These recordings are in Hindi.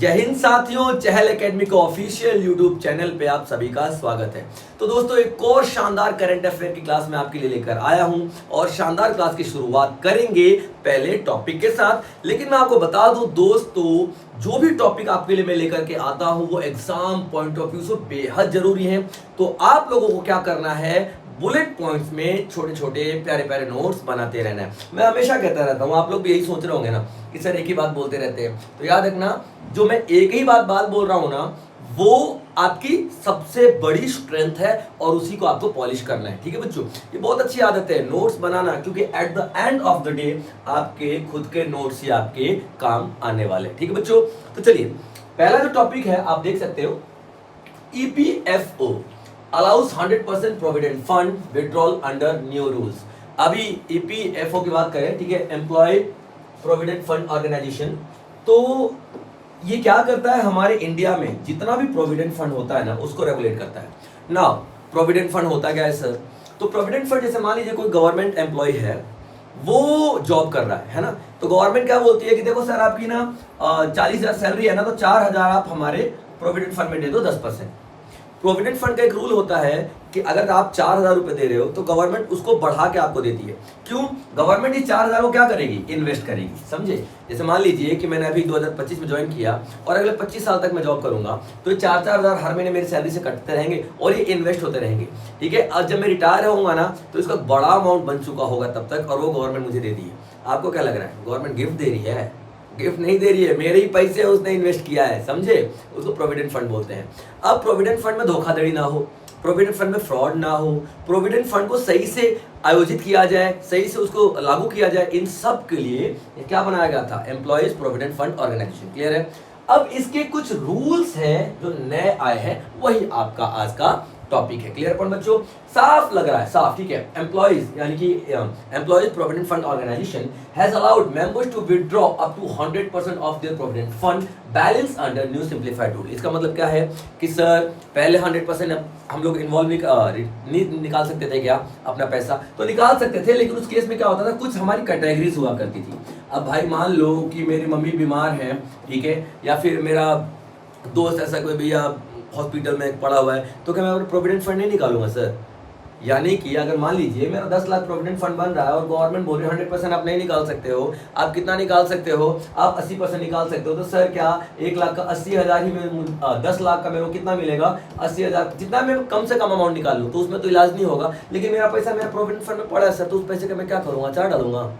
जय हिंद साथियों, चहल एकेडमी के ऑफिशियल यूट्यूब चैनल पे आप सभी का स्वागत है। तो दोस्तों, एक और शानदार करंट अफेयर की क्लास में आपके लिए लेकर आया हूं और शानदार क्लास की शुरुआत करेंगे पहले टॉपिक के साथ। लेकिन मैं आपको बता दूं दोस्तों, जो भी टॉपिक आपके लिए मैं लेकर के आता हूं वो एग्जाम पॉइंट ऑफ व्यू से बेहद जरूरी है। तो आप लोगों को क्या करना है, बुलेट पॉइंट्स में छोटे छोटे प्यारे प्यारे नोट्स बनाते रहना है। मैं हमेशा कहता रहता हूँ, आप लोग भी यही सोच रहे होंगे ना कि सर एक ही बात बोलते रहते हैं। तो याद रखना, जो मैं एक ही बात बोल रहा हूँ ना, वो आपकी सबसे बड़ी स्ट्रेंथ है और उसी को आपको पॉलिश करना है। ठीक है बच्चों, ये बहुत अच्छी आदत है नोट्स बनाना, क्योंकि at the end of the day आपके खुद के नोट्स ही आपके काम आने वाले। ठीक है बच्चों, तो चलिए पहला जो टॉपिक है आप देख सकते हो, EPFO allows 100% provident fund withdrawal under new rules. अभी EPFO की बात करें, ठीक है, एम्प्लॉय प्रोविडेंट फंड ऑर्गेनाइजेशन। तो ये क्या करता है, हमारे इंडिया में जितना भी प्रोविडेंट फंड होता है ना, उसको रेगुलेट करता है ना। प्रोविडेंट फंड होता क्या है सर? तो प्रोविडेंट फंड, जैसे मान लीजिए कोई गवर्नमेंट एम्प्लॉय है, वो जॉब कर रहा है ना, तो गवर्नमेंट क्या बोलती है कि देखो सर, आपकी ना 40,000 सैलरी है ना, तो 4,000 आप हमारे प्रोविडेंट फंड में दे दो 10%। प्रोविडेंट फंड का एक रूल होता है कि अगर आप 4,000 रुपए दे रहे हो तो गवर्नमेंट उसको बढ़ा के आपको देती है। क्यों? गवर्नमेंट इस 4,000 को क्या करेगी, इन्वेस्ट करेगी। समझे? जैसे मान लीजिए कि मैंने अभी 2025 में ज्वाइन किया और अगले 25 साल तक मैं जॉब करूंगा, तो ये 4,000 हर महीने मेरी सैलरी से कटते रहेंगे और ये इन्वेस्ट होते रहेंगे। ठीक है, और जब मैं रिटायर होऊंगा ना, तो इसका बड़ा अमाउंट बन चुका होगा तब तक, और वो गवर्नमेंट मुझे दे दी है। आपको क्या लग रहा है, गवर्नमेंट गिफ्ट दे रही है? गिफ्ट नहीं दे रही है, मेरे ही पैसे उसने इन्वेस्ट किया है। समझे? उसको प्रोविडेंट फंड बोलते हैं। अब प्रोविडेंट फंड में धोखाधड़ी ना हो, प्रोविडेंट फंड में फ्रॉड ना हो, प्रोविडेंट फंड को सही से आयोजित किया जाए, सही से उसको लागू किया जाए, इन सब के लिए क्या बनाया गया था, employees provident fund organisation. Clear है? अब इसके कुछ रूल्स हैं जो नए आए हैं, वही आपका आज का टॉपिक है। क्लियर पॉइंट बच्चों? साफ लग रहा है, साफ, ठीक है। एम्प्लॉयज यानी कि employees provident fund organisation has allowed members to withdraw up to 100% of their provident fund balance under new simplified rule. इसका मतलब क्या है कि सर पहले 100% हम लोग इन्वॉल्व नहीं निकाल सकते थे क्या अपना पैसा? तो निकाल सकते थे, लेकिन उस केस में क्या होता था, कुछ हमारी कैटेगरीज हुआ करती थी। अब भाई मान लो कि मेरी मम्मी बीमार है, ठीक है, या फिर मेरा दोस्त ऐसा कोई भैया हॉस्पिटल में पड़ा हुआ है, तो क्या मैं अपना प्रोविडेंट फंड नहीं निकालूंगा सर? यानी कि अगर मान लीजिए मेरा 10 लाख प्रोविडेंट फंड बन रहा है और गवर्नमेंट बोल रही है 100% आप नहीं निकाल सकते हो, आप कितना निकाल सकते हो, आप 80% निकाल सकते हो, तो सर क्या 1 लाख का 80,000 ही में 10 लाख का मेरे को कितना मिलेगा, 80,000, जितना मैं कम से कम अमाउंट निकाल लूँ तो उसमें तो इलाज नहीं होगा। लेकिन मेरा पैसा मेरा प्रोविडेंट फंड में पड़ा है सर, तो उस पैसे का मैं क्या करूँगा, चार डालूंगा?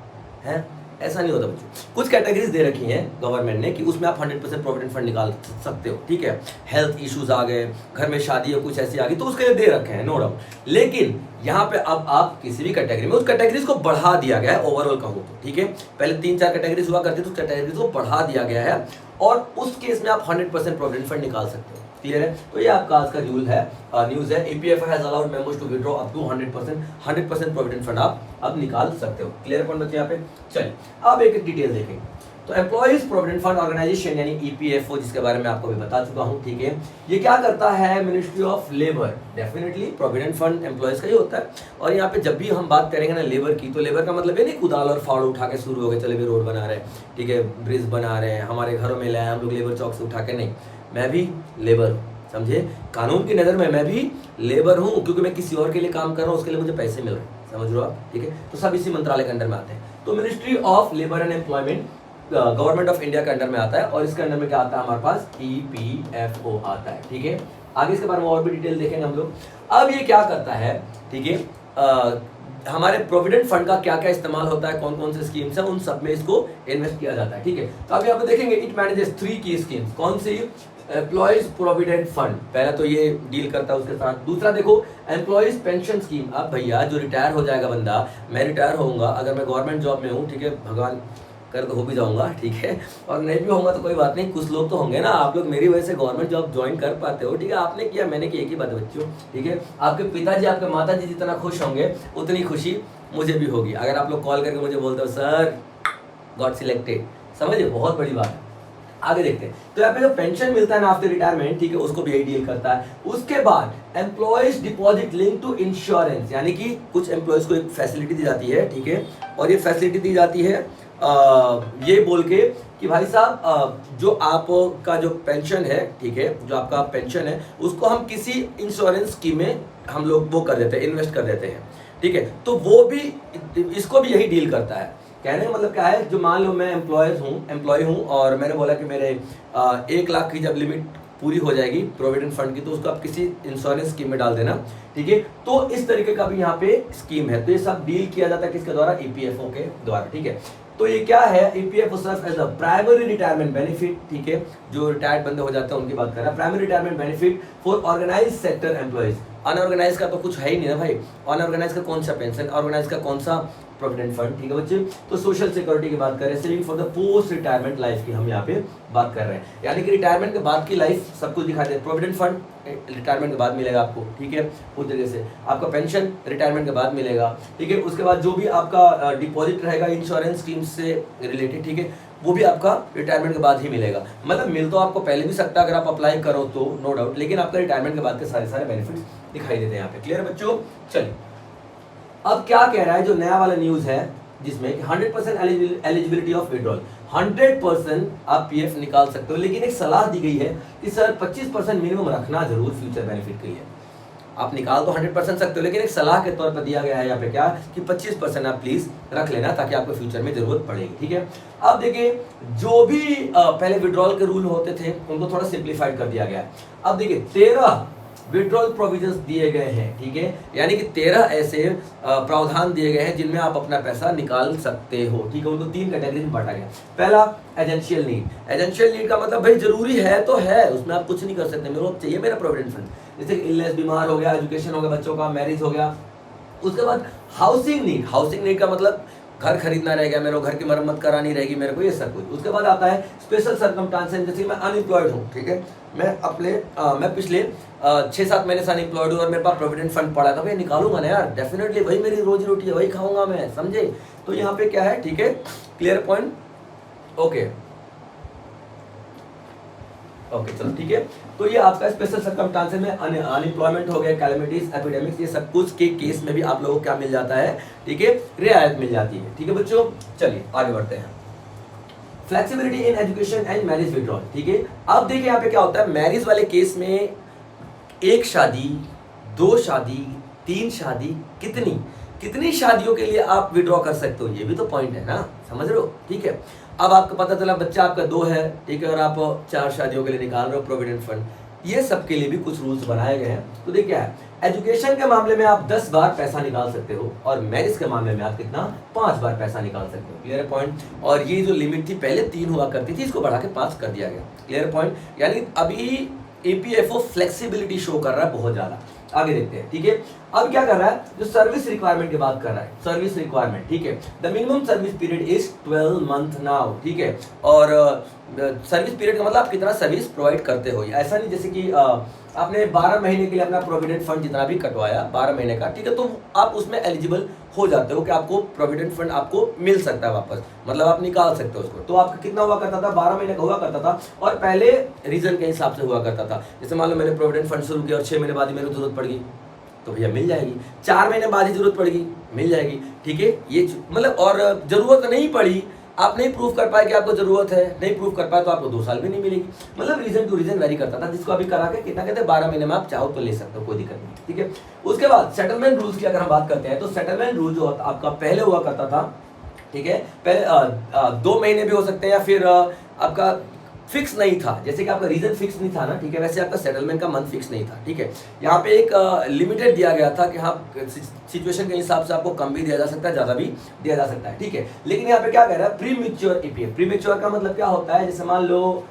है ऐसा नहीं होता बच्चों। कुछ कैटेगरीज दे रखी हैं गवर्नमेंट ने कि उसमें आप 100% प्रोविडेंट फंड निकाल सकते हो। ठीक है, हेल्थ इश्यूज आ गए, घर में शादी या कुछ ऐसी आ गई, तो उसके लिए दे रखे हैं, नो डाउट। लेकिन यहाँ पे अब आप किसी भी कैटेगरी में, उस कैटेगरीज को बढ़ा दिया गया है, ओवरऑल कहूँ तो। ठीक है, पहले 3-4 कैटेगरीज हुआ करती थी, उस कैटेगरीज को बढ़ा दिया गया है और उस केस में आप 100% प्रोविडेंट फंड निकाल सकते हो। क्लियर है? तो ये आपका आज का रूल है, न्यूज है। EPFO has allowed members to withdraw up to 100% provident fund आप अब निकाल सकते हो। क्लियर पॉइंट बच्चे यहाँ पे? चलिए अब एक डिटेल देखेंगे। तो एम्प्लॉयज प्रोविडेंट फंड ऑर्गेनाइजेशन यानी EPFO, जिसके बारे में आपको भी बता चुका हूँ, ठीक है, ये क्या करता है, ministry of labour. Definitely provident fund employees का ही होता है। और यहाँ पे जब भी हम बात करेंगे ना लेबर की, तो लेबर का मतलब ये नहीं कुदाल और फाड़ उठा के शुरू हो गए, चले भी रोड बना रहे हैं, ठीक है, ब्रिज बना रहे हैं, हमारे घरों में लाए हम लोग लेबर चौक से उठा के, नहीं। मैं भी लेबर हूँ, समझे? कानून की नज़र में मैं भी लेबर हूँ, क्योंकि मैं किसी और के लिए काम कर रहा हूँ, उसके लिए मुझे पैसे मिल रहे हैं। समझ रहे हो आप? ठीक है, तो सब इसी मंत्रालय के अंदर में आते हैं। तो ministry of labour and employment government of India के अंडर में आता है, और इसके अंदर में क्या आता है हमारे पास, EPFO आता है। ठीक है, आगे इसके बारे में और भी डिटेल देखेंगे हम लोग। अब ये क्या करता है, ठीक है, हमारे प्रोविडेंट फंड का क्या क्या इस्तेमाल होता है, कौन कौन से स्कीम्स हैं, उन सब में इसको इन्वेस्ट किया जाता है। ठीक है, तो अभी आप देखेंगे इट मैनेजेस 3 की स्कीम्स। कौन सी? एम्प्लॉयज प्रोविडेंट फंड, पहला तो ये डील करता है उसके साथ। दूसरा देखो, एम्प्लॉयज पेंशन स्कीम। अब भैया जो रिटायर हो जाएगा बंदा, मैं रिटायर होऊंगा, अगर मैं गवर्नमेंट जॉब में हूँ, ठीक है, भगवान कर तो हो भी जाऊंगा, ठीक है, और नहीं भी होऊंगा तो कोई बात नहीं, कुछ लोग तो होंगे ना, आप लोग मेरी वजह से गवर्नमेंट जॉब ज्वाइन कर पाते हो। ठीक है, आपने किया, मैंने किया, एक ही बात है बच्चों। ठीक है, आपके पिताजी आपके माताजी जितना खुश होंगे उतनी खुशी मुझे भी होगी अगर आप लोग कॉल करके मुझे बोलते हो सर गॉट सिलेक्टेड। समझिए, बहुत बड़ी बात है। आगे देखते हैं। तो यहाँ पे जो पेंशन मिलता है ना आफ्टर रिटायरमेंट, ठीक है, उसको भी यही डील करता है। उसके बाद employees deposit link to insurance, यानी कि कुछ एम्प्लॉयज को एक फैसिलिटी दी जाती है, ठीक है, और ये फैसिलिटी दी जाती है ये बोल के कि भाई साहब जो आपका जो पेंशन है, ठीक है, जो आपका पेंशन है उसको हम किसी इंश्योरेंस स्कीम में हम लोग वो कर देते हैं, इन्वेस्ट कर देते हैं, ठीक है। तो वो भी इसको भी यही डील करता है। कहने का मतलब क्या है, जो मान लो मैं एम्प्लॉय हूँ और मैंने बोला कि मेरे 1 लाख की जब लिमिट पूरी हो जाएगी प्रोविडेंट फंड की, तो उसको आप किसी इंश्योरेंस स्कीम में डाल देना, ठीक है। तो इस तरीके का भी यहाँ पे स्कीम है। तो ये सब डील किया जाता है किसके द्वारा, ईपीएफओ के द्वारा, ठीक है। तो ये क्या है, EPFO serve as a primary retirement benefit, ठीक है। जो रिटायर्ड बंदे हो जाते हैं उनकी बात कर रहा है, primary retirement benefit for organise sector employees. Unorganise का तो कुछ है ही नहीं ना भाई, अनऑर्गेनाइज का कौन सा पेंशन, ऑर्गेनाइज का कौन सा प्रोविडेंट फंड, ठीक है बच्चे। तो सोशल सिक्योरिटी की बात करें, saving for the post retirement life की हम यहाँ पे बात कर रहे हैं, यानी कि रिटायरमेंट के बाद की लाइफ सब कुछ दिखाते हैं। प्रोविडेंट फंड रिटायरमेंट के बाद मिलेगा आपको, ठीक है, उस तरीके से आपका पेंशन रिटायरमेंट के बाद मिलेगा, ठीक है। उसके बाद जो भी आपका डिपॉजिट रहेगा इंश्योरेंस स्कीम से रिलेटेड, ठीक है, वो भी आपका रिटायरमेंट के बाद ही मिलेगा। मतलब मिल तो आपको पहले भी सकता है अगर आप अप्लाई करो तो, नो डाउट, लेकिन आपका रिटायरमेंट के बाद के सारे बेनिफिट्स दिखाई देते हैं यहाँ पे। क्लियर है बच्चों? चलिए अब क्या कह रहा है जो नया वाला न्यूज है, जिसमें 100% एलिजिबिलिटी ऑफ विड्रॉल, 100% आप पीएफ निकाल सकते हो, लेकिन एक सलाह दी गई है कि सर 25% मिनिमम रखना जरूर फ्यूचर बेनिफिट के लिए। आप निकाल तो 100% सकते हो, लेकिन एक सलाह के तौर पर दिया गया है यहाँ पे क्या कि 25% आप प्लीज रख लेना ताकि आपको फ्यूचर में जरूरत पड़ेगी, ठीक है। अब देखिए जो भी पहले विड्रॉल के रूल होते थे उनको थोड़ा सिंप्लीफाइड कर दिया गया है। अब देखिए 13 विड्रॉल प्रोविजंस दिए गए हैं, ठीक है, यानी कि 13 ऐसे प्रावधान दिए गए हैं जिनमें आप अपना पैसा निकाल सकते हो, ठीक है। उनको 3 कैटेगरी में बांटा गया। पहला एजेंशियल नीड। एजेंशियल नीड का मतलब भाई जरूरी है तो है, उसमें आप कुछ नहीं कर सकते, मेरे को चाहिए मेरा प्रोविडेंट फंड, जैसे इलनेस, बीमार हो गया, एजुकेशन हो गया बच्चों का, मैरिज हो गया। उसके बाद हाउसिंग नीड। हाउसिंग नीड का मतलब घर खरीदना रह गया, मेरे को घर की मरम्मत करानी रहेगी मेरे को, ये सब कुछ। उसके बाद आता है स्पेशल सर्कमस्टांसेस, जैसे मैं अनएम्प्लॉयड हूँ, ठीक है, मैं पिछले 6-7 महीने से अनएम्प्लॉयड हूँ और मेरे पास प्रोविडेंट फंड पड़ा था, भाई निकालूंगा ना यार, डेफिनेटली वही मेरी रोजी रोटी है, वही खाऊंगा मैं, समझे। तो यहाँ पे क्या है, ठीक है, क्लियर पॉइंट, ओके चलो ठीक है। तो ये आपका स्पेशल सर्कमस्टांसेस में अनएम्प्लॉयमेंट हो गया, कैलेमिटीज, एपिडेमिक्स, ये सब कुछ के केस में भी आप लोगों को क्या मिल जाता है, ठीक है, रियायत मिल जाती है, ठीक है बच्चों। चलिए आगे बढ़ते हैं। Flexibility in education and marriage withdrawal, ठीक है। अब देखिए यहाँ पे क्या होता है, मैरिज वाले केस में 1 शादी, 2 शादी, 3 शादी, कितनी शादियों के लिए आप विड्रॉ कर सकते हो, ये भी तो पॉइंट है ना, समझ रहे हो, ठीक है। अब आपको पता चला बच्चा आपका 2 है, ठीक है, और आप 4 शादियों के लिए निकाल रहे हो प्रोविडेंट फंड, ये सब के लिए भी कुछ रूल्स बनाए गए हैं। तो देखिए क्या है, एजुकेशन के मामले में आप 10 बार पैसा निकाल सकते हो और मैरिज के मामले में आप कितना, 5 बार पैसा निकाल सकते हो। Clear point. और ये जो लिमिट थी पहले 3 हुआ करती थी, इसको बढ़ा के 5 कर दिया गया। Clear point. यानी अभी ईपीएफओ फ्लेक्सिबिलिटी शो कर रहा है बहुत ज्यादा। आगे देखते हैं, ठीक है। अब क्या कर रहा है, जो सर्विस रिक्वायरमेंट की बात कर रहा है, सर्विस रिक्वायरमेंट, ठीक है। The minimum service period is 12 month now, ठीक है। और सर्विस पीरियड का मतलब आप कितना सर्विस प्रोवाइड करते हो, ऐसा नहीं जैसे कि आपने 12 महीने के लिए अपना प्रोविडेंट फंड जितना भी कटवाया 12 महीने का, ठीक है, तो आप उसमें एलिजिबल हो जाते हो कि आपको प्रोविडेंट फंड आपको मिल सकता है वापस, मतलब आप निकाल सकते हो उसको। तो आपका कितना हुआ करता था, 12 महीने का हुआ करता था, और पहले रीजन के हिसाब से हुआ करता था। जैसे मान लो मैंने प्रोविडेंट फंड शुरू किया और 6 महीने बाद ही मेरे को जरूरत पड़ गई तो भैया मिल जाएगी, 4 महीने बाद ही जरूरत पड़ेगी मिल जाएगी, ठीक है। ये मतलब, और जरूरत नहीं पड़ी, आप नहीं प्रूफ कर पाए कि आपको जरूरत है, नहीं प्रूफ कर पाए तो आपको 2 साल भी नहीं मिलेगी, मतलब रीजन टू रीजन वेरी करता था। जिसको अभी करा के कितना कहते हैं 12 महीने में आप चाहो तो ले सकते हो, कोई दिक्कत नहीं, ठीक है। उसके बाद सेटलमेंट रूल्स की अगर हम बात करते हैं तो सेटलमेंट रूल जो आपका पहले हुआ करता था, ठीक है, पहले 2 महीने भी हो सकते हैं या फिर आपका फिक्स नहीं था, जैसे कि आपका रीजन फिक्स नहीं था ना, ठीक है, वैसे आपका सेटलमेंट का मंथ फिक्स नहीं था, ठीक है। यहाँ पे एक लिमिटेड दिया गया था कि हाँ सिचुएशन के हिसाब से आपको कम भी दिया जा सकता है, ज्यादा भी दिया जा सकता है, ठीक है। लेकिन यहाँ पे क्या कह रहा है, pre mature EPF. Pre mature का मतलब क्या होता है, जैसे मान लो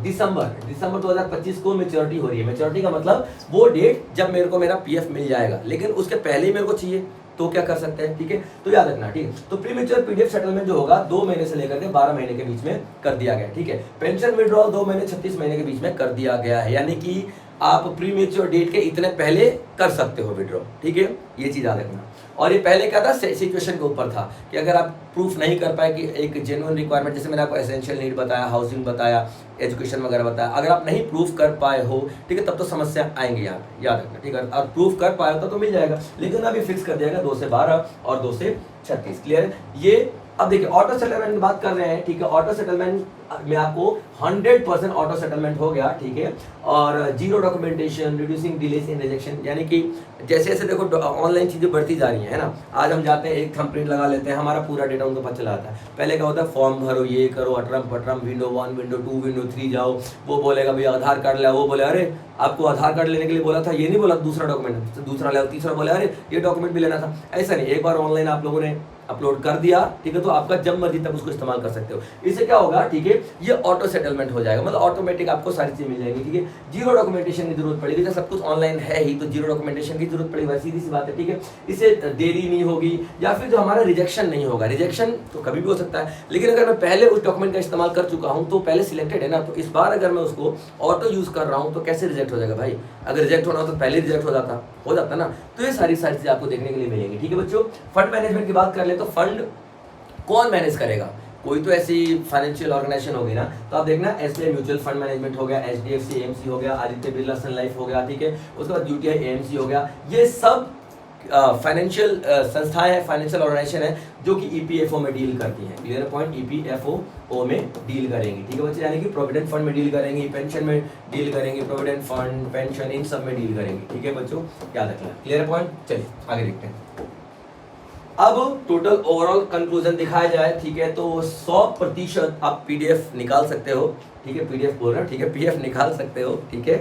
दिसंबर 2025 को मैच्योरिटी हो रही है। मैच्योरिटी का मतलब वो डेट जब मेरे को मेरा पीएफ मिल जाएगा, लेकिन उसके पहले ही मेरे को चाहिए तो क्या कर सकते हैं, ठीक है। तो याद रखना, ठीक है। तो प्रीमेच्योर पीडीएफ सेटलमेंट जो होगा 2 महीने से लेकर के 12 महीने के बीच में कर दिया गया, ठीक है। पेंशन विड्रॉल 2 महीने 36 महीने के बीच में कर दिया गया है, यानी कि आप प्रीमेच्योर डेट के इतने पहले कर सकते हो विड्रॉ, ठीक है, ये चीज याद रखना। और ये पहले क्या था, सिचुएशन के ऊपर था कि अगर आप प्रूफ नहीं कर पाए कि एक जेन्युइन रिक्वायरमेंट, जैसे मैंने आपको एसेंशियल नीड बताया, हाउसिंग बताया, एजुकेशन वगैरह बताया, अगर आप नहीं प्रूफ कर पाए हो, ठीक है, तब तो समस्या आएंगी यहाँ पे, याद रखना, ठीक है। और प्रूफ कर पाए हो तो मिल जाएगा, लेकिन अभी फिक्स कर दिया गया 2 से 12 और 2 से 36। क्लियर है। ये अब देखिए ऑटो सेटलमेंट की बात कर रहे हैं, ठीक है। ऑटो सेटलमेंट में आपको 100% ऑटो सेटलमेंट हो गया, ठीक है। और जीरो डॉक्यूमेंटेशन, रिड्यूसिंग डिलेस इन रिजेक्शन, यानी कि जैसे जैसे देखो ऑनलाइन चीज़ें बढ़ती जा रही हैं, है ना। आज हम जाते हैं, एक थंब प्रिंट लगा लेते हैं, हमारा पूरा डेटा उनको पता चला आता है। पहले क्या होता है, फॉर्म भरो, ये करो, अटरम पटरम, विंडो 1 विंडो 2 विंडो 3 जाओ, वो बोलेगा भैया आधार कार्ड लाओ, वो बोले अरे आपको आधार कार्ड लेने के लिए बोला था, ये नहीं बोला दूसरा डॉक्यूमेंट, दूसरा लाओ, तीसरा बोले अरे ये डॉक्यूमेंट भी लेना था। ऐसा नहीं, एक बार ऑनलाइन आप लोगों ने अपलोड कर दिया, ठीक है, तो आपका जब मर्जी तक उसको इस्तेमाल कर सकते हो। इससे क्या होगा, ठीक है, ये ऑटो सेटलमेंट हो जाएगा, मतलब ऑटोमेटिक आपको सारी चीजें मिल जाएंगी, ठीक है। जीरो डॉक्यूमेंटेशन की जरूरत पड़ेगी, जब सब कुछ ऑनलाइन है ही तो जीरो डॉक्यूमेंटेशन की जरूरत पड़ेगी, सीधी सी बात है, ठीक है। इससे देरी नहीं होगी, या फिर जो हमारा रिजेक्शन नहीं होगा। रिजेक्शन तो कभी भी हो सकता है, लेकिन अगर मैं पहले उस डॉक्यूमेंट का इस्तेमाल कर चुका हूं तो पहले सिलेक्टेड है ना, तो इस बार अगर मैं उसको ऑटो यूज कर रहा हूं तो कैसे रिजेक्ट हो जाएगा भाई। अगर रिजेक्ट होना हो तो पहले रिजेक्ट हो जाता ना। तो ये सारी चीजें आपको देखने के लिए मिलेंगी, ठीक है बच्चों। फंड मैनेजमेंट की बात कर ले तो फंड कौन मैनेज करेगा, कोई तो ऐसी फाइनेंशियल ऑर्गेनाइजेशन होगी ना। तो आप देखना एसबीआई म्यूचुअल फंड मैनेजमेंट हो गया, एचडीएफसी एएमसी हो गया, आदित्य बिरला सन लाइफ हो गया, ठीक है। उसके बाद यूटीआई एएमसी हो गया। ये सब फाइनेंशियल संस्थाएं हैं, फाइनेंशियल ऑर्गेनाइजेशन है जो कि ईपीएफओ में डील करती हैं। क्लियर पॉइंट, ईपीएफओ में डील करेंगी, ठीक है बच्चे। यानी कि प्रोविडेंट फंड में डील करेंगी, पेंशन में डील करेंगी, प्रोविडेंट फंड, पेंशन, इन सब में डील करेंगी, ठीक है बच्चों, याद रखना। क्लियर पॉइंट, चलिए आगे देखते हैं। अब टोटल ओवरऑल कंक्लूजन दिखाया जाए, ठीक है, तो 100% आप पीडीएफ निकाल सकते हो, ठीक है। पीडीएफ बोल रहे हो, ठीक है, पीडीएफ निकाल सकते हो, ठीक है।